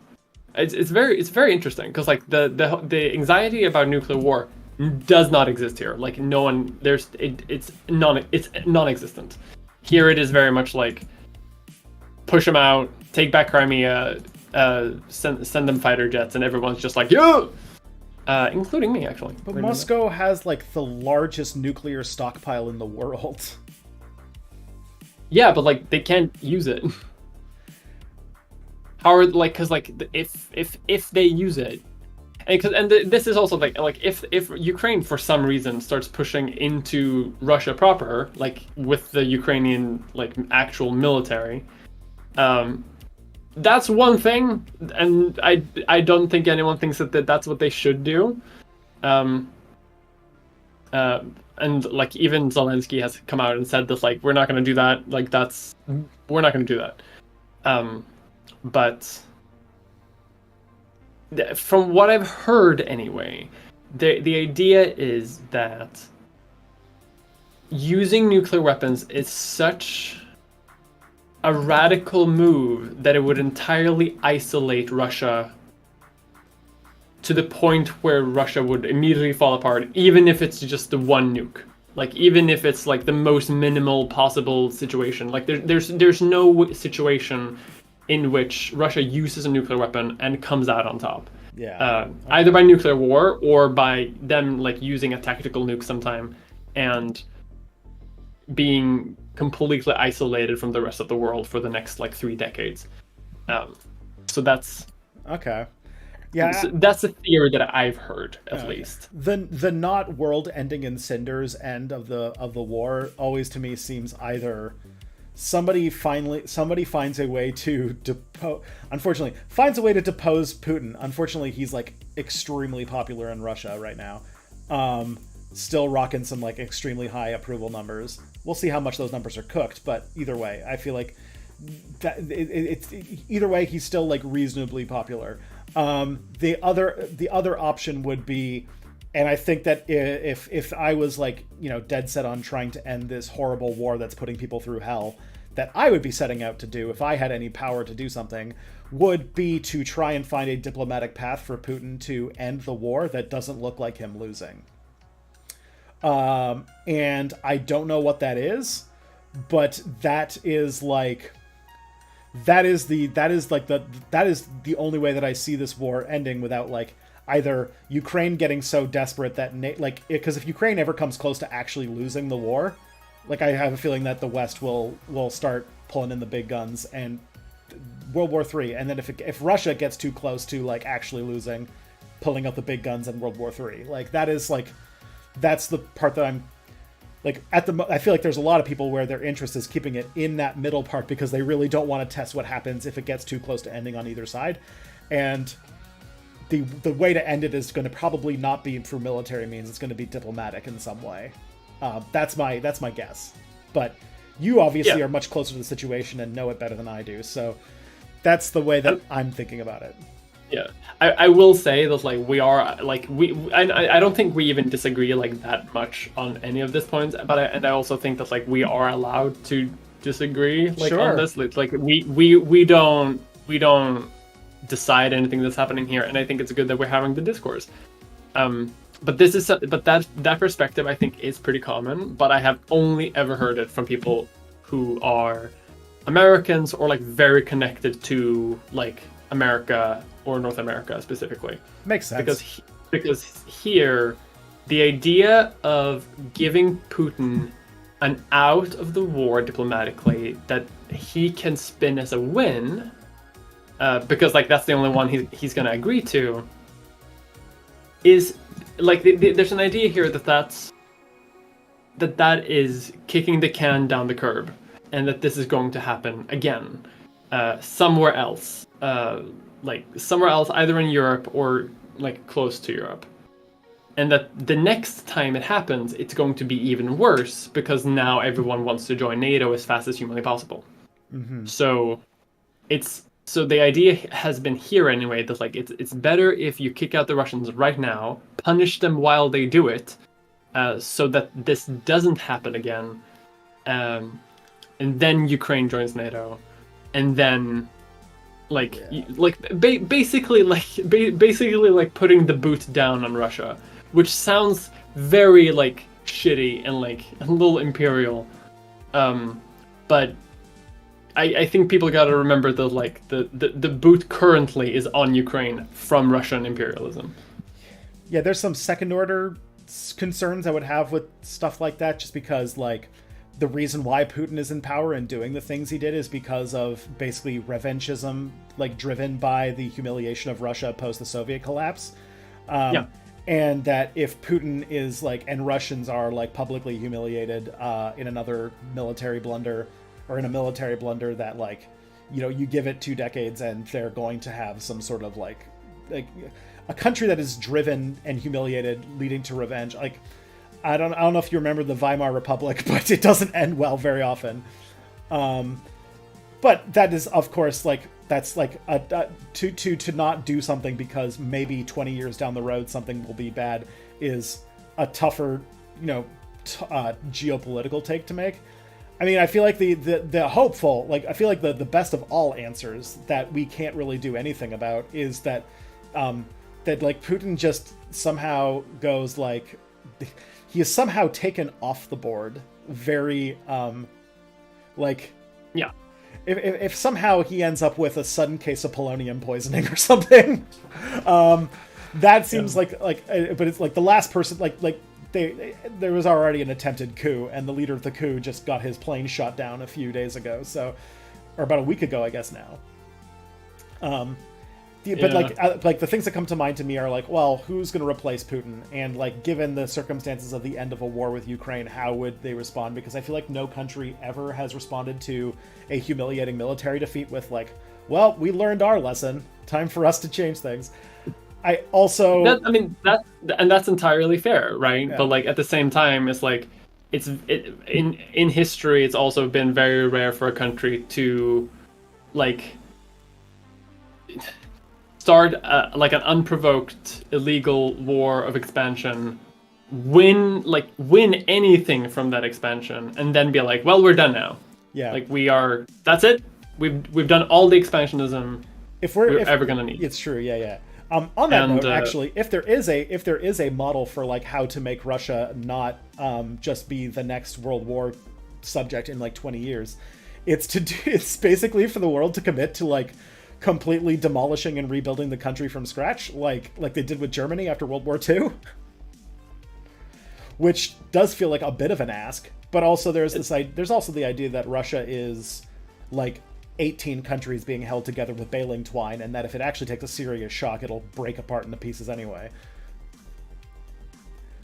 It's very interesting because like the anxiety about nuclear war does not exist here. Like no one, it's non-existent. Here it is very much like push them out, take back Crimea, send them fighter jets, and everyone's just like, yeah, including me actually. But Moscow has like the largest nuclear stockpile in the world. Yeah, but like they can't use it. How are like, because like if they use it, and this is also like if Ukraine for some reason starts pushing into Russia proper, like with the Ukrainian like actual military, that's one thing, and I don't think anyone thinks that that's what they should do. And like even Zelensky has come out and said this, like, we're not going to do that. Like we're not going to do that. But from what I've heard anyway, the idea is that using nuclear weapons is such a radical move that it would entirely isolate Russia to the point where Russia would immediately fall apart, even if it's just the one nuke. Like, even if it's like the most minimal possible situation. Like, there's no situation in which Russia uses a nuclear weapon and comes out on top. Yeah. Either by nuclear war or by them like using a tactical nuke sometime and being completely isolated from the rest of the world for the next like 3 decades. So that's okay. Yeah, so that's a theory that I've heard at least. The not world ending in cinders end of the war always to me seems either somebody finds a way to unfortunately finds a way to depose Putin. Unfortunately, he's like extremely popular in Russia right now. Still rocking some like extremely high approval numbers. We'll see how much those numbers are cooked, but either way, I feel like that it's either way he's still like reasonably popular. The other option would be, and I think that if I was like, you know, dead set on trying to end this horrible war that's putting people through hell, that I would be setting out to do if I had any power to do something, would be to try and find a diplomatic path for Putin to end the war that doesn't look like him losing. And I don't know what that is, but that is the only way that I see this war ending without like either Ukraine getting so desperate that because if Ukraine ever comes close to actually losing the war, like I have a feeling that the West will start pulling in the big guns and World War III, and then if Russia gets too close to like actually losing, pulling out the big guns in World War III, like that's the part that I'm like I feel like there's a lot of people where their interest is keeping it in that middle part because they really don't want to test what happens if it gets too close to ending on either side. And the way to end it is going to probably not be through military means. It's going to be diplomatic in some way. That's my guess. But you obviously are much closer to the situation and know it better than I do. So that's the way that I'm thinking about it. Yeah, I will say that like we are like I don't think we even disagree like that much on any of this points, but I also think that like we are allowed to disagree like on this. Like we don't decide anything that's happening here, and I think it's good that we're having the discourse. But that perspective I think is pretty common, but I have only ever heard it from people who are Americans or like very connected to like America or North America specifically. Makes sense. Because here, the idea of giving Putin an out of the war diplomatically that he can spin as a win, because like that's the only one he's going to agree to, is like there's an idea here that is kicking the can down the curb, and that this is going to happen again somewhere else. Like somewhere else, either in Europe or like close to Europe. And that the next time it happens, it's going to be even worse because now everyone wants to join NATO as fast as humanly possible. Mm-hmm. So the idea has been here anyway that like it's better if you kick out the Russians right now, punish them while they do it, so that this doesn't happen again, and then Ukraine joins NATO, and then basically putting the boot down on Russia, which sounds very like shitty and like a little imperial, but I think people got to remember that like the boot currently is on Ukraine from Russian imperialism. Yeah, there's some second order concerns I would have with stuff like that, just because like the reason why Putin is in power and doing the things he did is because of basically revanchism, like driven by the humiliation of Russia post the Soviet collapse. And that if Putin is like, and Russians are like publicly humiliated in another military blunder, or in a military blunder that like, you know, you give it 2 decades and they're going to have some sort of like a country that is driven and humiliated leading to revenge. Like, I don't know if you remember the Weimar Republic, but it doesn't end well very often. But that is, of course, like that's like to not do something because maybe 20 years down the road something will be bad is a tougher, geopolitical take to make. I mean, I feel like the hopeful, like I feel like the best of all answers that we can't really do anything about is that that like Putin just somehow goes like he is somehow taken off the board very like yeah. If somehow he ends up with a sudden case of polonium poisoning or something, that seems like but it's like the last person there was already an attempted coup, and the leader of the coup just got his plane shot down a few days ago, or about a week ago, I guess now. But like the things that come to mind to me are like, well, who's going to replace Putin? And like, given the circumstances of the end of a war with Ukraine, how would they respond? Because I feel like no country ever has responded to a humiliating military defeat with like, well, we learned our lesson. Time for us to change things. I also, that's entirely fair, right? Yeah. But like at the same time, it's like in history, it's also been very rare for a country to like start like an unprovoked illegal war of expansion, win anything from that expansion, and then be like, well, we're done now. Yeah, like that's it. We've done all the expansionism we're ever gonna need. It's true. Yeah. On that note, actually, if there is a model for like how to make Russia not just be the next World War subject in like 20 years, it's basically for the world to commit to like completely demolishing and rebuilding the country from scratch, like they did with Germany after World War II, which does feel like a bit of an ask. But also there's also the idea that Russia is like 18 countries being held together with baling twine, and that if it actually takes a serious shock, it'll break apart into pieces anyway.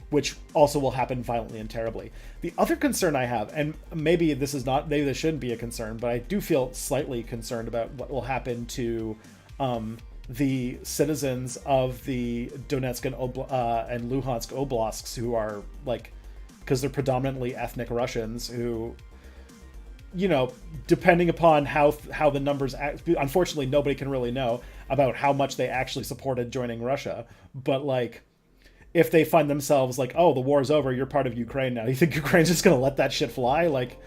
Which also will happen violently and terribly. The other concern I have, and maybe this shouldn't be a concern, but I do feel slightly concerned about what will happen to the citizens of the Donetsk and Luhansk oblasts who are like, because they're predominantly ethnic Russians who, depending upon how the numbers unfortunately nobody can really know about how much they actually supported joining Russia, but like if they find themselves like, oh, the war's over, you're part of Ukraine now, you think Ukraine's just gonna let that shit fly? Like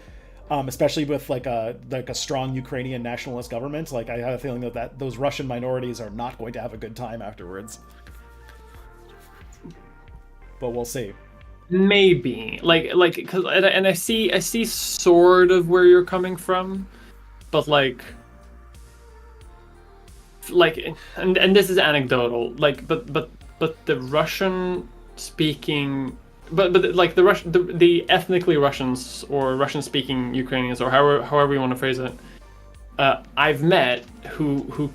especially with like a strong Ukrainian nationalist government, like I have a feeling that those Russian minorities are not going to have a good time afterwards, but we'll see. Maybe because and I see sort of where you're coming from, but like and this is anecdotal, like but the Russian speaking but like the ethnically Russians or Russian speaking Ukrainians or however you want to phrase it, I've met who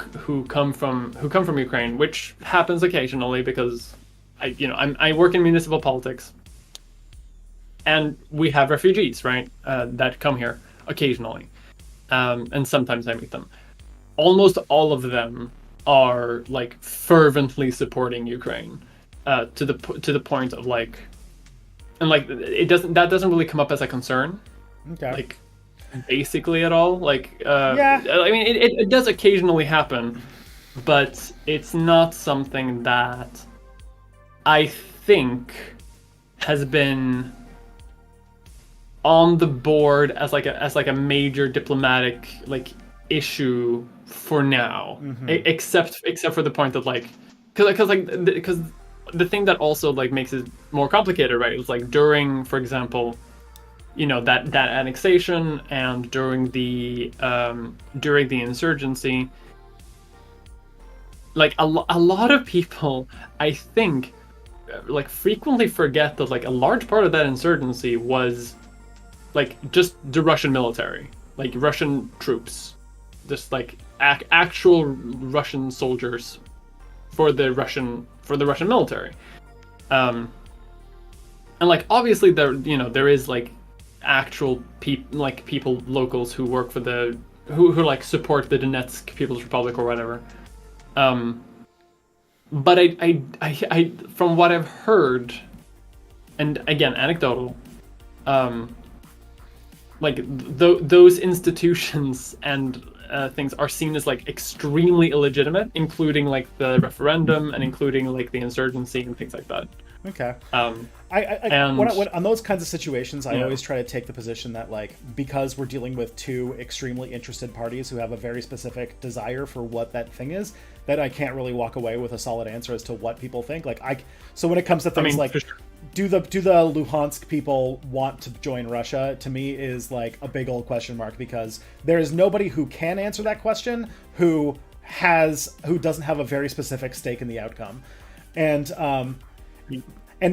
come from Ukraine, which happens occasionally because I work in municipal politics. And we have refugees, right, that come here occasionally, and sometimes I meet them. Almost all of them are like fervently supporting Ukraine, to the point of like, and like that doesn't really come up as a concern, okay, like basically at all. Like, yeah, I mean it does occasionally happen, but it's not something that I think has been on the board as like a major diplomatic like issue for now, except for the point that like because the thing that also like makes it more complicated, right? It's like during, for example, that annexation and during the insurgency, like a lot of people, I think, like frequently forget that like a large part of that insurgency was like just the Russian military, like Russian troops, just like actual Russian soldiers for the Russian military, and like obviously there is like actual people locals who work for who like support the Donetsk People's Republic or whatever, but I from what I've heard, and again anecdotal, those institutions and things are seen as like extremely illegitimate, including like the referendum and including like the insurgency and things like that. Okay. And On those kinds of situations, I always try to take the position that, like, because we're dealing with two extremely interested parties who have a very specific desire for what that thing is, that I can't really walk away with a solid answer as to what people think. Like, so when it comes to things do the Luhansk people want to join Russia? To me, is like a big old question mark, because there is nobody who can answer that question who doesn't have a very specific stake in the outcome, and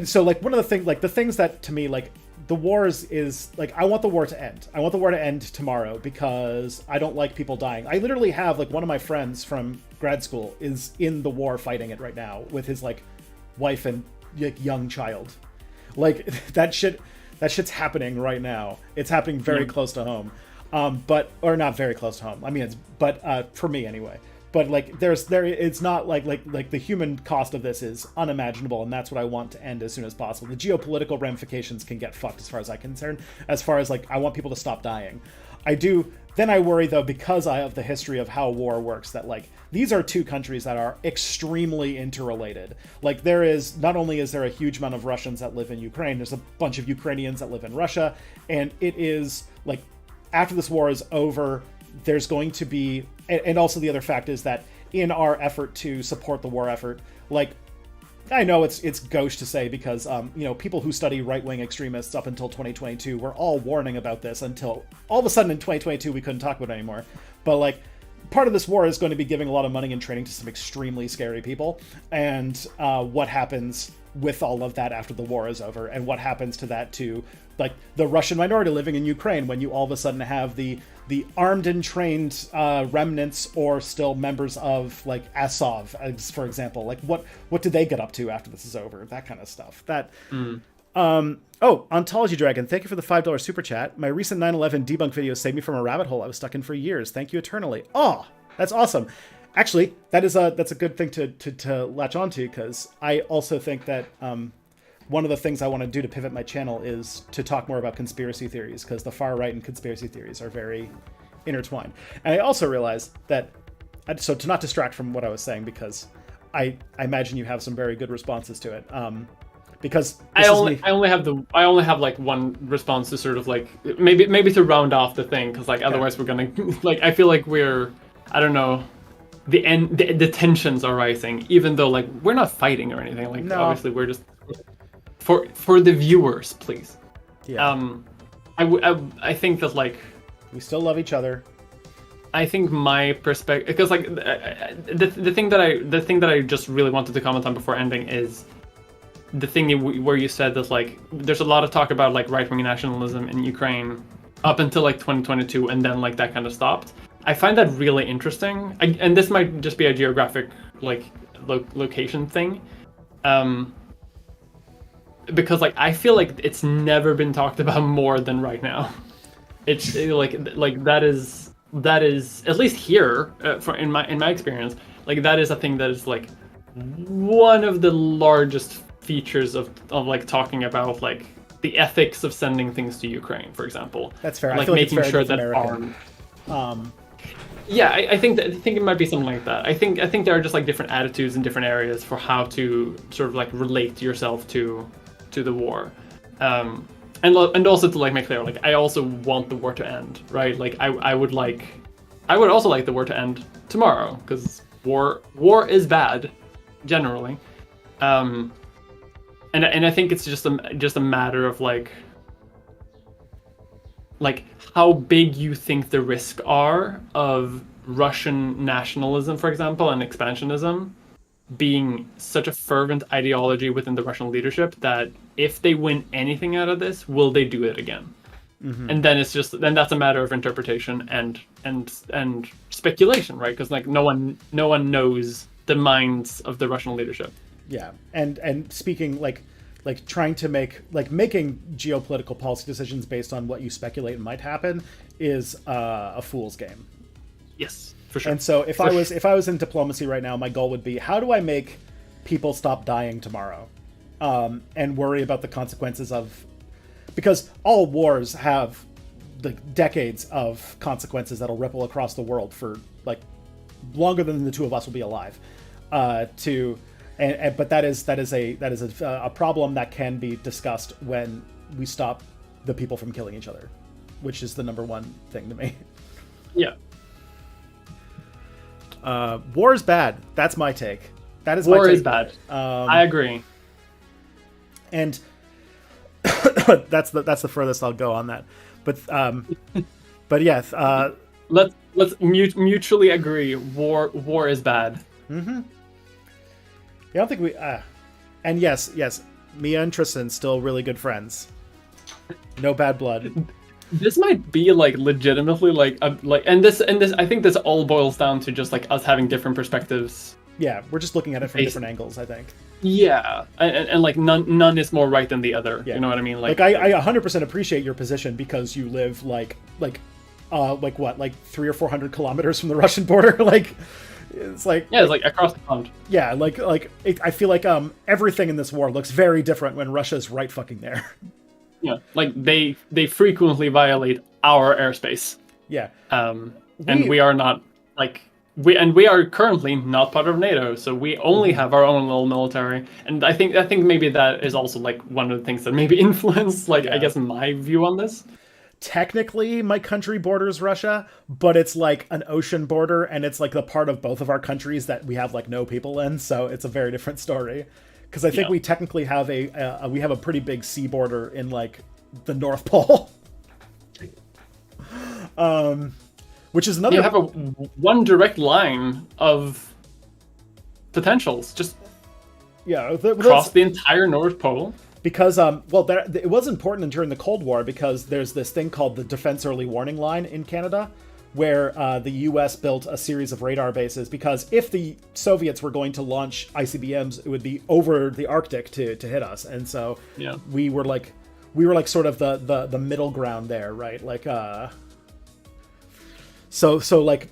so, like, one of the things that, to me, like, the wars is, like, I want the war to end. I want the war to end tomorrow because I don't like people dying. I literally have, like, one of my friends from grad school is in the war fighting it right now with his, like, wife and, like, young child. Like, that shit's happening right now. It's happening very close to home. Or not very close to home. I mean, for me anyway. But, like, it's not like the human cost of this is unimaginable, and that's what I want to end as soon as possible. The geopolitical ramifications can get fucked as far as I'm concerned. As far as, like, I want people to stop dying. Then I worry, though, because I have the history of how war works, that, like, these are two countries that are extremely interrelated. Like, not only is there a huge amount of Russians that live in Ukraine, there's a bunch of Ukrainians that live in Russia, and it is, like, after this war is over, there's going to be, and also the other fact is that in our effort to support the war effort, like, I know it's gauche to say because, people who study right-wing extremists up until 2022 were all warning about this until all of a sudden in 2022 we couldn't talk about it anymore. But, like, part of this war is going to be giving a lot of money and training to some extremely scary people, and what happens with all of that after the war is over, and what happens to that to, like, the Russian minority living in Ukraine when you all of a sudden have the armed and trained remnants or still members of, like, Azov, for example. Like, what do they get up to after this is over? That kind of stuff. Ontology Dragon, thank you for the $5 super chat. My recent 9/11 debunk video saved me from a rabbit hole I was stuck in for years. Thank you eternally. Oh, that's awesome. Actually, that's a good thing to latch onto, because I also think that one of the things I want to do to pivot my channel is to talk more about conspiracy theories, because the far right and conspiracy theories are very intertwined. And I also realized that, so to not distract from what I was saying, because I imagine you have some very good responses to it. Because I only have like one response to sort of like maybe to round off the thing, because like otherwise we're gonna like, I feel like I don't know, the tensions are rising, even though, like, we're not fighting or anything. Like, no. Obviously we're just for the viewers, please. Yeah. I think that, like, we still love each other. I think my perspective, because, like, the thing that I just really wanted to comment on before ending is the thing where you said that, like, there's a lot of talk about, like, right-wing nationalism in Ukraine up until, like, 2022, and then, like, that kind of stopped. I find that really interesting, and this might just be a geographic, like, location thing, because, like, I feel like it's never been talked about more than right now. It's like that is at least here, in my experience, like, that is a thing that is, like, one of the largest features of like talking about, like, the ethics of sending things to Ukraine, for example. That's fair. Like, I feel making like it's very sure that American. Yeah, I think it might be something like that. I think there are just, like, different attitudes in different areas for how to sort of, like, relate yourself to the war, and also to, like, make clear, like, I also want the war to end, right? Like, I would also like the war to end tomorrow, because war is bad generally, and I think it's just a matter of like how big you think the risks are of Russian nationalism, for example, and expansionism being such a fervent ideology within the Russian leadership that if they win anything out of this, will they do it again? Mm-hmm. And then that's a matter of interpretation and speculation, right? Because, like, no one knows the minds of the Russian leadership. Yeah, and speaking like trying to making geopolitical policy decisions based on what you speculate might happen is a fool's game. Yes, for sure. And so if I was in diplomacy right now, my goal would be, how do I make people stop dying tomorrow, and worry about the consequences of, because all wars have like decades of consequences that'll ripple across the world for like longer than the two of us will be alive. But that is a problem that can be discussed when we stop the people from killing each other, which is the number one thing to me. Yeah. War is bad. That's my take. That is war my take. is bad. I agree. And that's the furthest I'll go on that. But yes. Let's mutually agree. War is bad. Mm-hmm. I don't think we. And yes, Mia and Tristan still really good friends. No bad blood. This might be like legitimately and this I think this all boils down to just like us having different perspectives. Yeah, we're just looking at it from different angles, I think. Yeah, and like none is more right than the other. Yeah. You know what I mean? Like I 100% appreciate your position because you live like 300 or 400 kilometers from the Russian border. Like it's like it's like across the pond. Yeah, I feel like everything in this war looks very different when Russia's right fucking there. Yeah, like they frequently violate our airspace. Yeah. And we are not like we are currently not part of NATO, so we only have our own little military. And I think maybe that is also like one of the things that maybe influence I guess my view on this. Technically, my country borders Russia, but it's like an ocean border, and it's like the part of both of our countries that we have like no people in, so it's a very different story. Because I think we technically have a pretty big sea border in like the North Pole, which is another. You have one direct line of potentials, just across the entire North Pole. Because it was important during the Cold War because there's this thing called the Defense Early Warning Line in Canada, where the U.S. built a series of radar bases, because if the Soviets were going to launch ICBMs, it would be over the Arctic to hit us, and so we were like sort of the middle ground there, right? Like so like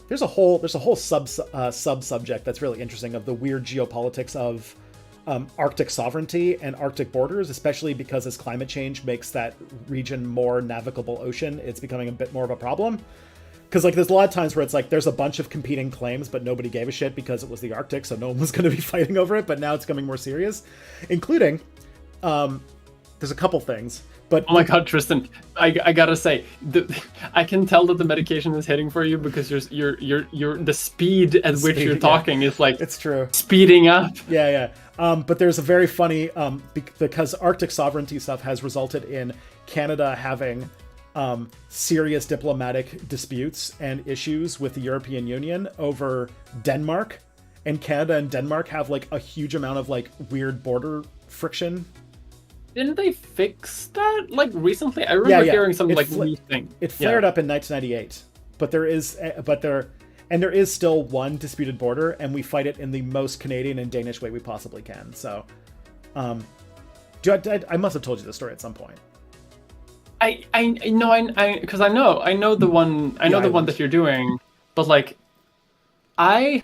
there's a whole sub subject that's really interesting of the weird geopolitics of Arctic sovereignty and Arctic borders, especially because as climate change makes that region more navigable ocean, it's becoming a bit more of a problem. Because like there's a lot of times where it's like there's a bunch of competing claims, but nobody gave a shit because it was the Arctic, so no one was going to be fighting over it. But now it's becoming more serious, including there's a couple things. But oh my god, Tristan, I gotta say, I can tell that the medication is hitting for you because you're the speed at which you're talking is like it's true speeding up. Yeah. But there's a very funny because Arctic sovereignty stuff has resulted in Canada having serious diplomatic disputes and issues with the European Union over Denmark, and Canada and Denmark have like a huge amount of like weird border friction. Didn't they fix that like recently? I remember hearing some new thing. It flared up in 1998, but there is still one disputed border, and we fight it in the most Canadian and Danish way we possibly can. So, I must have told you the story at some point. I know because I know the one the one that you're doing, but like they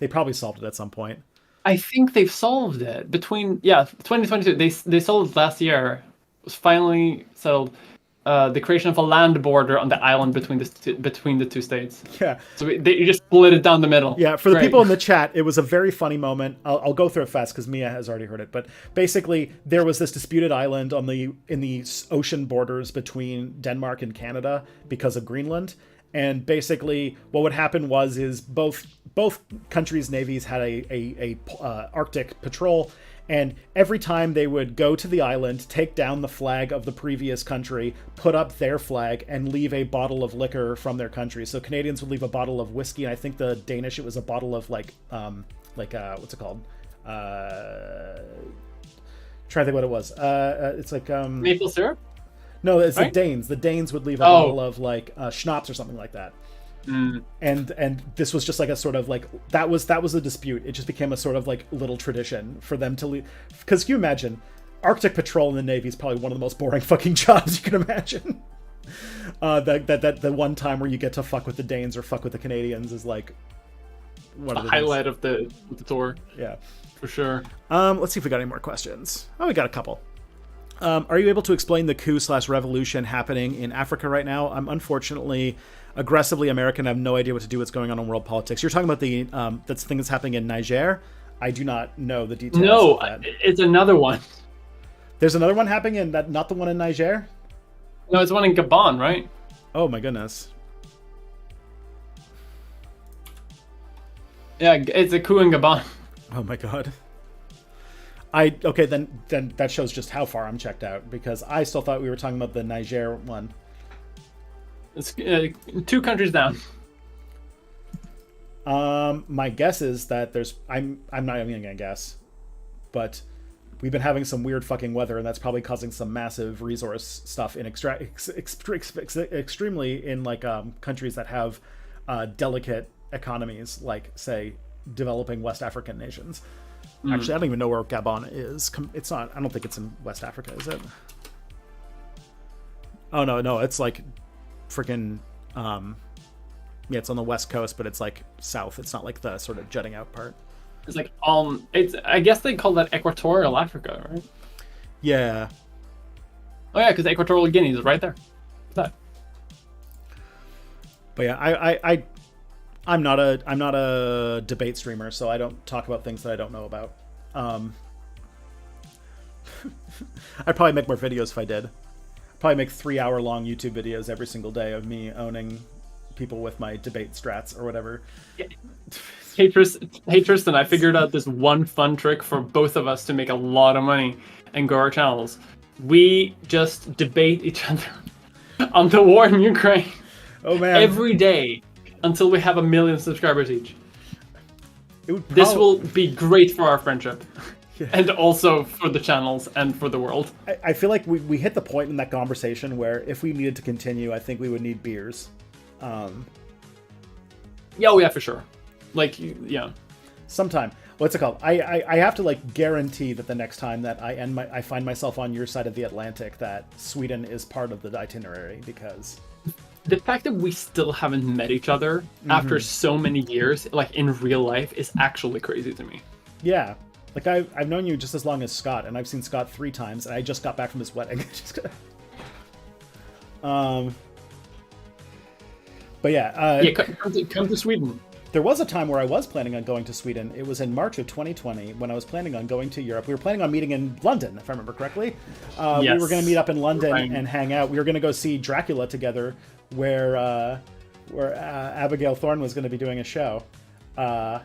probably solved it at some point. I think they've solved it between 2022. They solved it last year. It was finally settled. The creation of a land border on the island between the two states. Yeah. So they just split it down the middle. Yeah. For the people in the chat, it was a very funny moment. I'll go through it fast because Mia has already heard it. But basically, there was this disputed island in the ocean borders between Denmark and Canada because of Greenland. And basically, what would happen is both countries' navies had a Arctic patrol, and every time they would go to the island, take down the flag of the previous country, put up their flag, and leave a bottle of liquor from their country. So Canadians would leave a bottle of whiskey, and I think the Danish, it was a bottle of what's it called? Trying to think what it was. It's like maple syrup. No, it's right? The Danes. The Danes would leave a bottle of like schnapps or something like that. And this was just like a sort of like that was a dispute. It just became a sort of like little tradition for them to leave. Because can you imagine, Arctic patrol in the Navy is probably one of the most boring fucking jobs you can imagine. That the one time where you get to fuck with the Danes or fuck with the Canadians is like one of the highlight of the tour. Yeah, for sure. Let's see if we got any more questions. Oh, we got a couple. Are you able to explain the coup/revolution happening in Africa right now? I'm unfortunately aggressively American. I have no idea what to do. What's going on in world politics? You're talking about the that thing that's happening in Niger. I do not know the details. No, of that. it's another one. There's another one happening, and that not the one in Niger. No, it's one in Gabon, right? Oh my goodness. Yeah, it's a coup in Gabon. Oh my god. Okay, then that shows just how far I'm checked out, because I still thought we were talking about the Niger one. It's 2 countries down. My guess is that I'm not even gonna guess, but we've been having some weird fucking weather, and that's probably causing some massive resource stuff in extremely in like countries that have delicate economies, like say developing West African nations. Actually, I don't even know where Gabon is. It's not. I don't think it's in West Africa, is it? Oh no, it's like freaking. Yeah, it's on the west coast, but it's like south. It's not like the sort of jutting out part. It's like it's I guess they call that Equatorial Africa, right? Yeah. Oh yeah, because Equatorial Guinea is right there. What's that? But yeah, I'm not a debate streamer, so I don't talk about things that I don't know about. I'd probably make more videos if I did. I'd probably make 3-hour-long YouTube videos every single day of me owning people with my debate strats or whatever. Hey Tristan, I figured out this one fun trick for both of us to make a lot of money and grow our channels. We just debate each other on the war in Ukraine. Oh man! Every day until we have 1 million subscribers each. This will be great for our friendship. Yeah. And also for the channels and for the world. I feel like we hit the point in that conversation where if we needed to continue, I think we would need beers. Yeah, for sure. Like, yeah. Sometime. What's it called? I have to like guarantee that the next time that I find myself on your side of the Atlantic, that Sweden is part of the itinerary, because the fact that we still haven't met each other after so many years, like in real life, is actually crazy to me. Yeah. Like I've known you just as long as Scott, and I've seen Scott 3 times, and I just got back from his wedding. But yeah. Come to Sweden. There was a time where I was planning on going to Sweden. It was in March of 2020 when I was planning on going to Europe. We were planning on meeting in London, if I remember correctly. Yes. We were going to meet up in London and hang out. We were going to go see Dracula together, where Abigail Thorne was going to be doing a show. But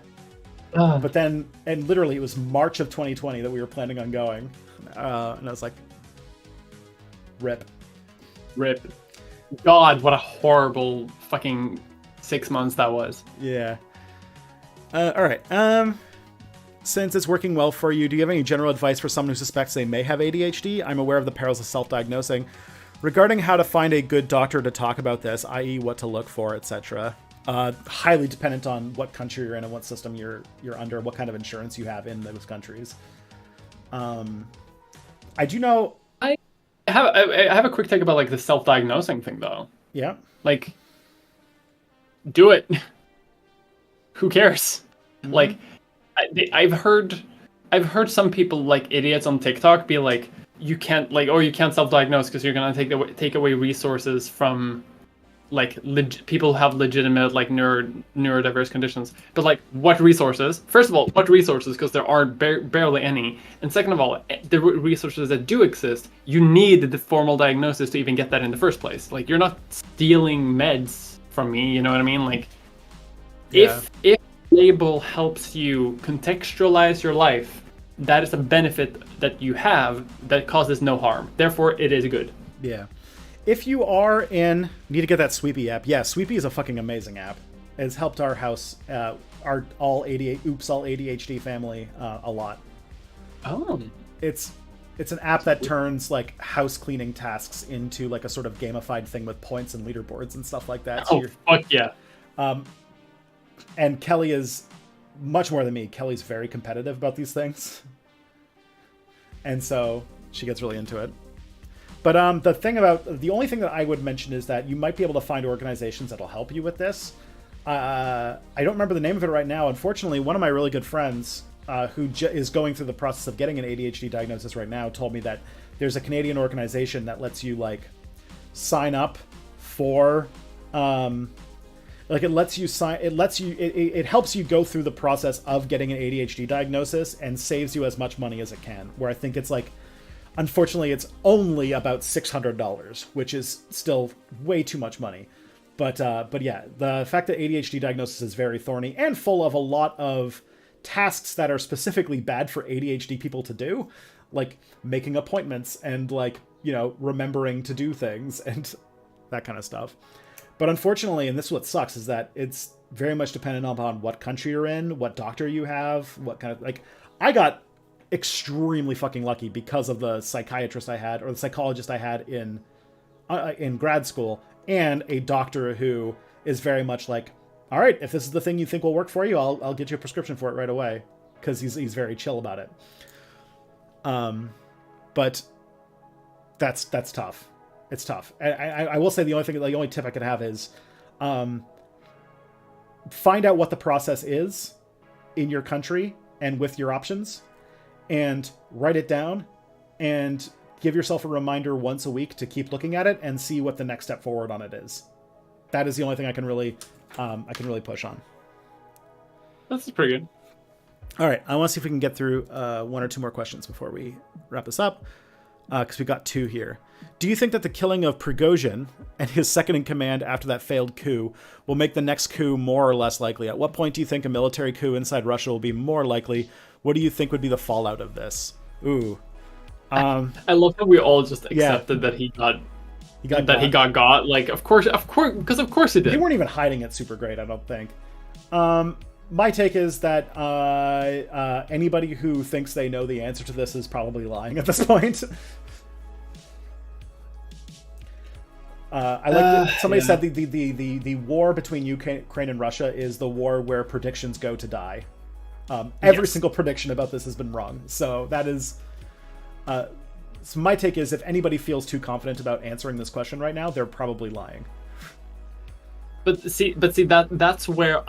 then, and literally it was March of 2020 that we were planning on going. And I was like, rip. God, what a horrible fucking 6 months that was. Yeah. All right. Since it's working well for you, do you have any general advice for someone who suspects they may have ADHD? I'm aware of the perils of self-diagnosing. Regarding how to find a good doctor to talk about this, i.e. what to look for, etc. Highly dependent on what country you're in and what system you're under, what kind of insurance you have in those countries. I do know... I have a quick take about like the self-diagnosing thing, though. Yeah. Like, do it. Who cares? Mm-hmm. Like, I've heard some people, like idiots on TikTok, be like, you can't self-diagnose because you're gonna take away resources from like people who have legitimate like neurodiverse conditions. But like, what resources? First of all, what resources? Because there are barely any. And second of all, the resources that do exist, you need the formal diagnosis to even get that in the first place. Like, you're not stealing meds from me, you know what I mean? Like, yeah. If label helps you contextualize your life, that is a benefit that you have that causes no harm. Therefore, it is good. Yeah. If you are need to get that Sweepy app. Yeah, Sweepy is a fucking amazing app. It's helped our house, our all ADHD family a lot. Oh. It's an app that turns like house cleaning tasks into like a sort of gamified thing with points and leaderboards and stuff like that. So fuck yeah. And Kelly is much more than me. Kelly's very competitive about these things. And so she gets really into it. But the only thing that I would mention is that you might be able to find organizations that'll help you with this. I don't remember the name of it right now. Unfortunately, one of my really good friends who is going through the process of getting an ADHD diagnosis right now told me that there's a Canadian organization that lets you like sign up for like it helps you go through the process of getting an ADHD diagnosis and saves you as much money as it can, where I think it's like, unfortunately, it's only about $600, which is still way too much money. But yeah, the fact that ADHD diagnosis is very thorny and full of a lot of tasks that are specifically bad for ADHD people to do, like making appointments and like, you know, remembering to do things and that kind of stuff. But unfortunately, and this is what sucks, is that it's very much dependent upon what country you're in, what doctor you have, what kind of, like, I got extremely fucking lucky because of the psychiatrist I had, or the psychologist I had in grad school, and a doctor who is very much like, all right, if this is the thing you think will work for you, I'll get you a prescription for it right away, because he's very chill about it. But that's tough. It's tough. I will say the only tip I could have is find out what the process is in your country and with your options, and write it down and give yourself a reminder once a week to keep looking at it and see what the next step forward on it is. That is the only thing I can really push on. That's pretty good. All right, I want to see if we can get through one or two more questions before we wrap this up, because we got two here. Do you think that the killing of Prigozhin and his second-in-command after that failed coup will make the next coup more or less likely? At what point do you think a military coup inside Russia will be more likely? What do you think would be the fallout of this? Ooh. I love that we all just accepted that he got got. Like, of course, because of course he did. They weren't even hiding it super great, I don't think. My take is that anybody who thinks they know the answer to this is probably lying at this point. Somebody said the war between Ukraine and Russia is the war where predictions go to die. Every single prediction about this has been wrong. So that is... so my take is, if anybody feels too confident about answering this question right now, they're probably lying. But see that's where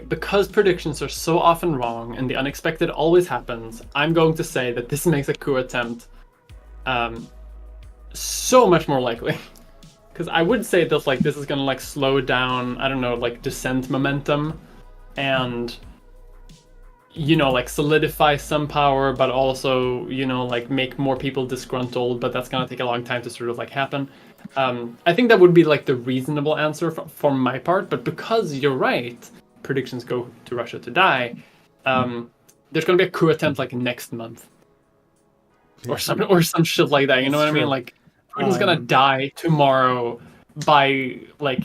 because predictions are so often wrong and the unexpected always happens, I'm going to say that this makes a coup attempt so much more likely. Because I would say that like this is gonna like slow down, I don't know, like descent momentum, and you know, like solidify some power, but also, you know, like make more people disgruntled, but that's gonna take a long time to sort of like happen. I think that would be like the reasonable answer for my part, but because you're right, predictions go to Russia to die, there's gonna be a coup attempt like next month. Or some shit like that, you know what I mean? Like Putin's gonna die tomorrow by like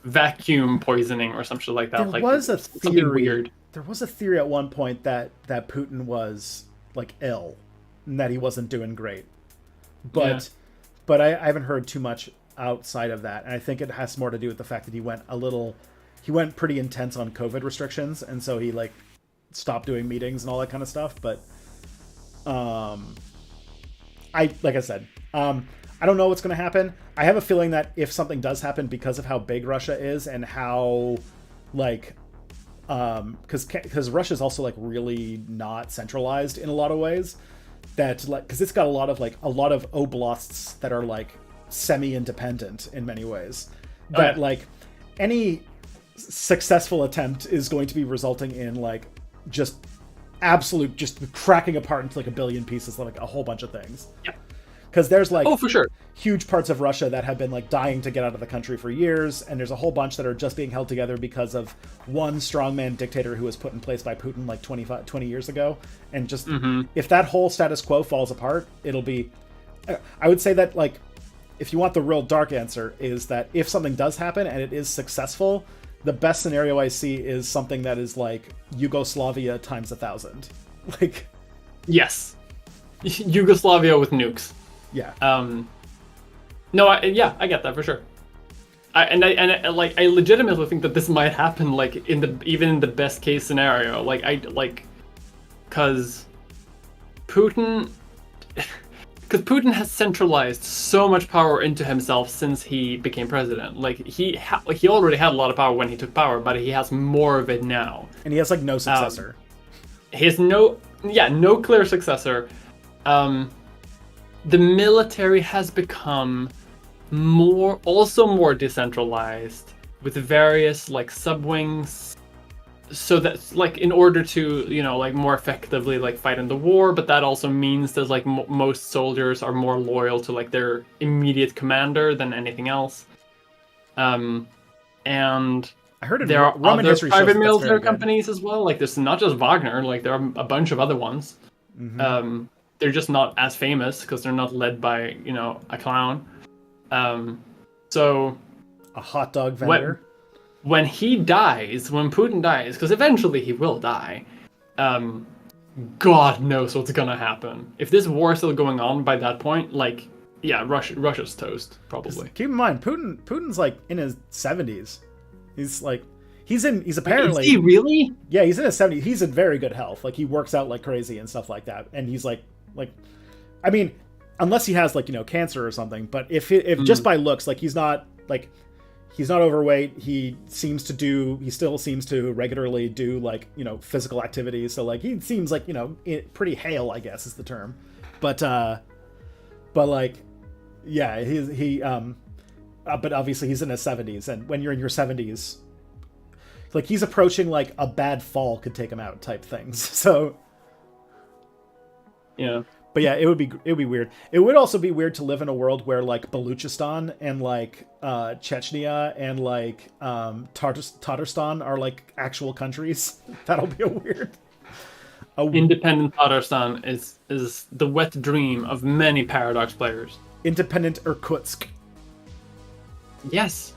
vacuum poisoning or some shit like that. There was a theory. Weird. There was a theory at one point that Putin was like ill and that he wasn't doing great, but I haven't heard too much outside of that, and I think it has more to do with the fact that he went pretty intense on COVID restrictions, and so he like stopped doing meetings and all that kind of stuff. But I don't know what's going to happen. I have a feeling that if something does happen, because of how big Russia is and how like because Russia's also like really not centralized in a lot of ways, that like because it's got a lot of oblasts that are like semi-independent in many ways, that like any successful attempt is going to be resulting in like just cracking apart into like a billion pieces, like a whole bunch of things. Yeah. Because there's like for sure huge parts of Russia that have been like dying to get out of the country for years, and there's a whole bunch that are just being held together because of one strongman dictator who was put in place by Putin like 20 years ago. And just if that whole status quo falls apart, it'll be... I would say that like if you want the real dark answer, is that if something does happen and it is successful, the best scenario I see is something that is like Yugoslavia times 1,000. Like, yes, Yugoslavia with nukes. Yeah. No, I get that for sure. I legitimately think that this might happen, like even in the best case scenario. Because Putin has centralized so much power into himself since he became president. Like he already had a lot of power when he took power, but he has more of it now. And he has like no successor. He has no clear successor. the military has become more decentralized with various like subwings, so that's like in order to like more effectively like fight in the war, but that also means that like most soldiers are more loyal to like their immediate commander than anything else. And I heard there are Roman other history private shows military companies as well. Like there's not just Wagner, like there are a bunch of other ones. Mm-hmm. They're just not as famous because they're not led by a clown. So A hot dog vendor. When Putin dies, because eventually he will die, God knows what's gonna happen. If this war is still going on by that point, like, yeah, Russia's toast, probably. Keep in mind, Putin's like in his 70s. He's apparently... Is he really? Yeah, he's in his 70s. He's in very good health. Like, he works out like crazy and stuff like that. And he's like, I mean, unless he has like, cancer or something, but if just by looks, like he's not overweight. He still seems to regularly do like, physical activities. So like he seems like, pretty hale, I guess is the term. But like, yeah, but obviously he's in his 70s, and when you're in your 70s, like he's approaching like a bad fall could take him out type things. So yeah. But yeah, it would be weird. It would also be weird to live in a world where like Baluchistan and like Chechnya and like Tatarstan are like actual countries. That'll be Independent Tatarstan is the wet dream of many Paradox players. Independent Irkutsk. Yes.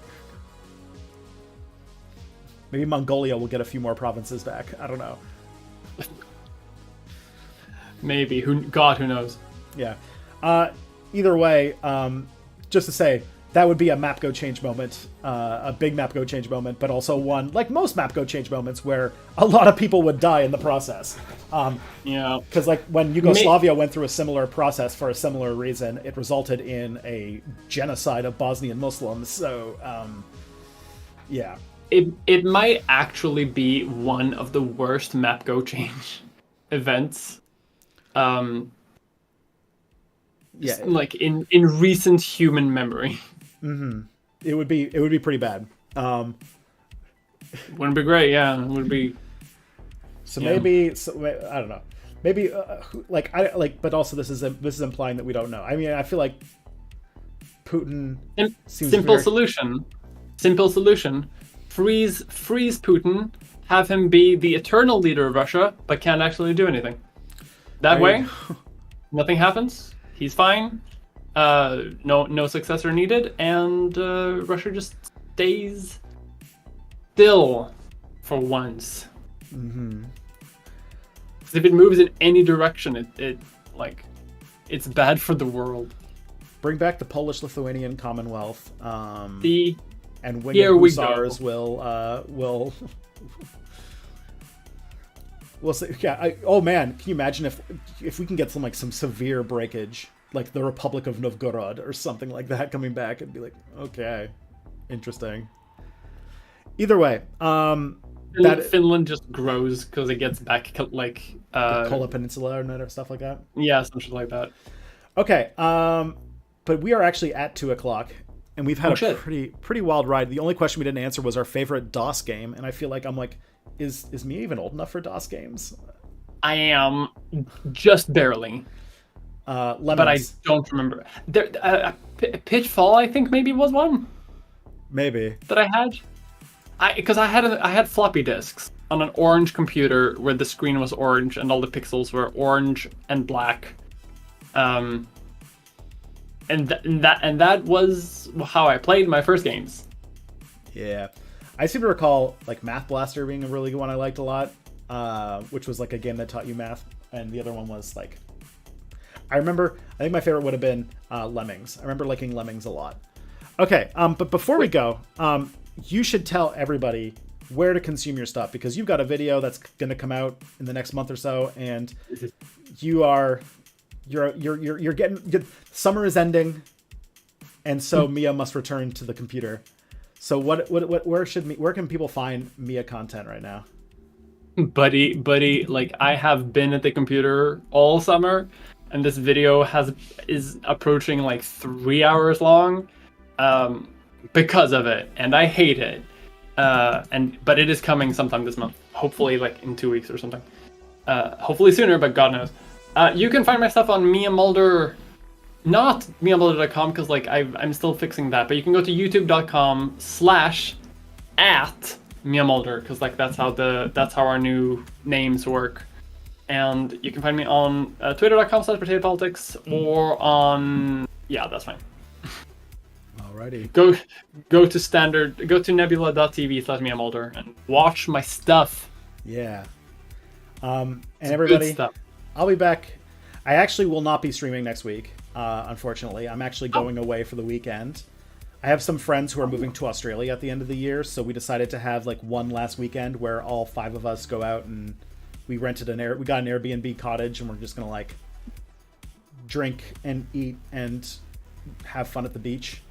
Maybe Mongolia will get a few more provinces back. I don't know. Maybe. Who knows? Yeah. Either way, just to say, that would be a map go change moment, a big map go change moment, but also one, like most map go change moments, where a lot of people would die in the process. Yeah. Because like when Yugoslavia went through a similar process for a similar reason, it resulted in a genocide of Bosnian Muslims. So, yeah. It might actually be one of the worst map go change events. Yeah. Like in recent human memory. Mm-hmm. It would be pretty bad. Wouldn't be great, yeah. It would be. So maybe, I don't know. Maybe but also this is implying that we don't know. I mean, I feel like Putin seems simple solution. Freeze Putin. Have him be the eternal leader of Russia, but can't actually do anything. That way, nothing happens. He's fine. No successor needed, and Russia just stays still for once. Mm-hmm. If it moves in any direction, it's bad for the world. Bring back the Polish-Lithuanian Commonwealth. And Here we Hussars go. will we'll see. Yeah. Oh man, can you imagine if we can get some severe breakage, like the Republic of Novgorod or something like that coming back? It'd be like, okay, interesting. Either way, Finland just grows because it gets back like the Kola Peninsula or stuff like that. Yeah, something like that. Okay, but we are actually at 2:00, and we've had a pretty wild ride. The only question we didn't answer was our favorite DOS game, and I feel like I'm like, is Mia even old enough for DOS games? I am, just barely. Lemons. But I don't remember. Pitfall, I think maybe was one. Maybe that I had. Because I had floppy disks on an orange computer where the screen was orange and all the pixels were orange and black, and that was how I played my first games. Yeah, I seem to recall like Math Blaster being a really good one I liked a lot, which was like a game that taught you math, and the other one was like, I think my favorite would have been Lemmings. I remember liking Lemmings a lot. Okay, but before we go, you should tell everybody where to consume your stuff, because you've got a video that's going to come out in the next month or so, and you're getting, summer is ending, and so Mia must return to the computer. So where can people find Mia content right now? Buddy, like I have been at the computer all summer, and this video is approaching like 3 hours long, because of it, and I hate it. But it is coming sometime this month, hopefully like in 2 weeks or something. Hopefully sooner, but God knows. You can find my stuff on Mia Mulder, not miamulder.com, because like I'm still fixing that. But you can go to youtube.com/@miamulder, because like that's how our new names work. And you can find me on twitter.com/potatopolitics, or on that's fine. Alrighty. Go to nebula.tv/miamulder and watch my stuff. Yeah. And everybody, I'll be back. I actually will not be streaming next week, unfortunately. I'm actually going away for the weekend. I have some friends who are moving to Australia at the end of the year, so we decided to have like one last weekend where all 5 of us go out, and we rented we got an Airbnb cottage, and we're just gonna like drink and eat and have fun at the beach.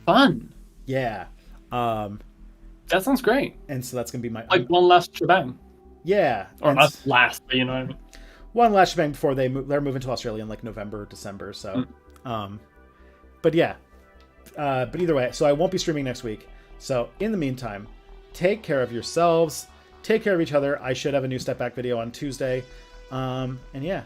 Fun. Yeah. That sounds great. And so that's gonna be my one last shebang. Yeah. Or not last, but you know what I mean. One last shebang before they're moving to Australia in like November, December. So, but yeah. But either way, so I won't be streaming next week. So in the meantime, take care of yourselves. Take care of each other. I should have a new Step Back video on Tuesday. And yeah,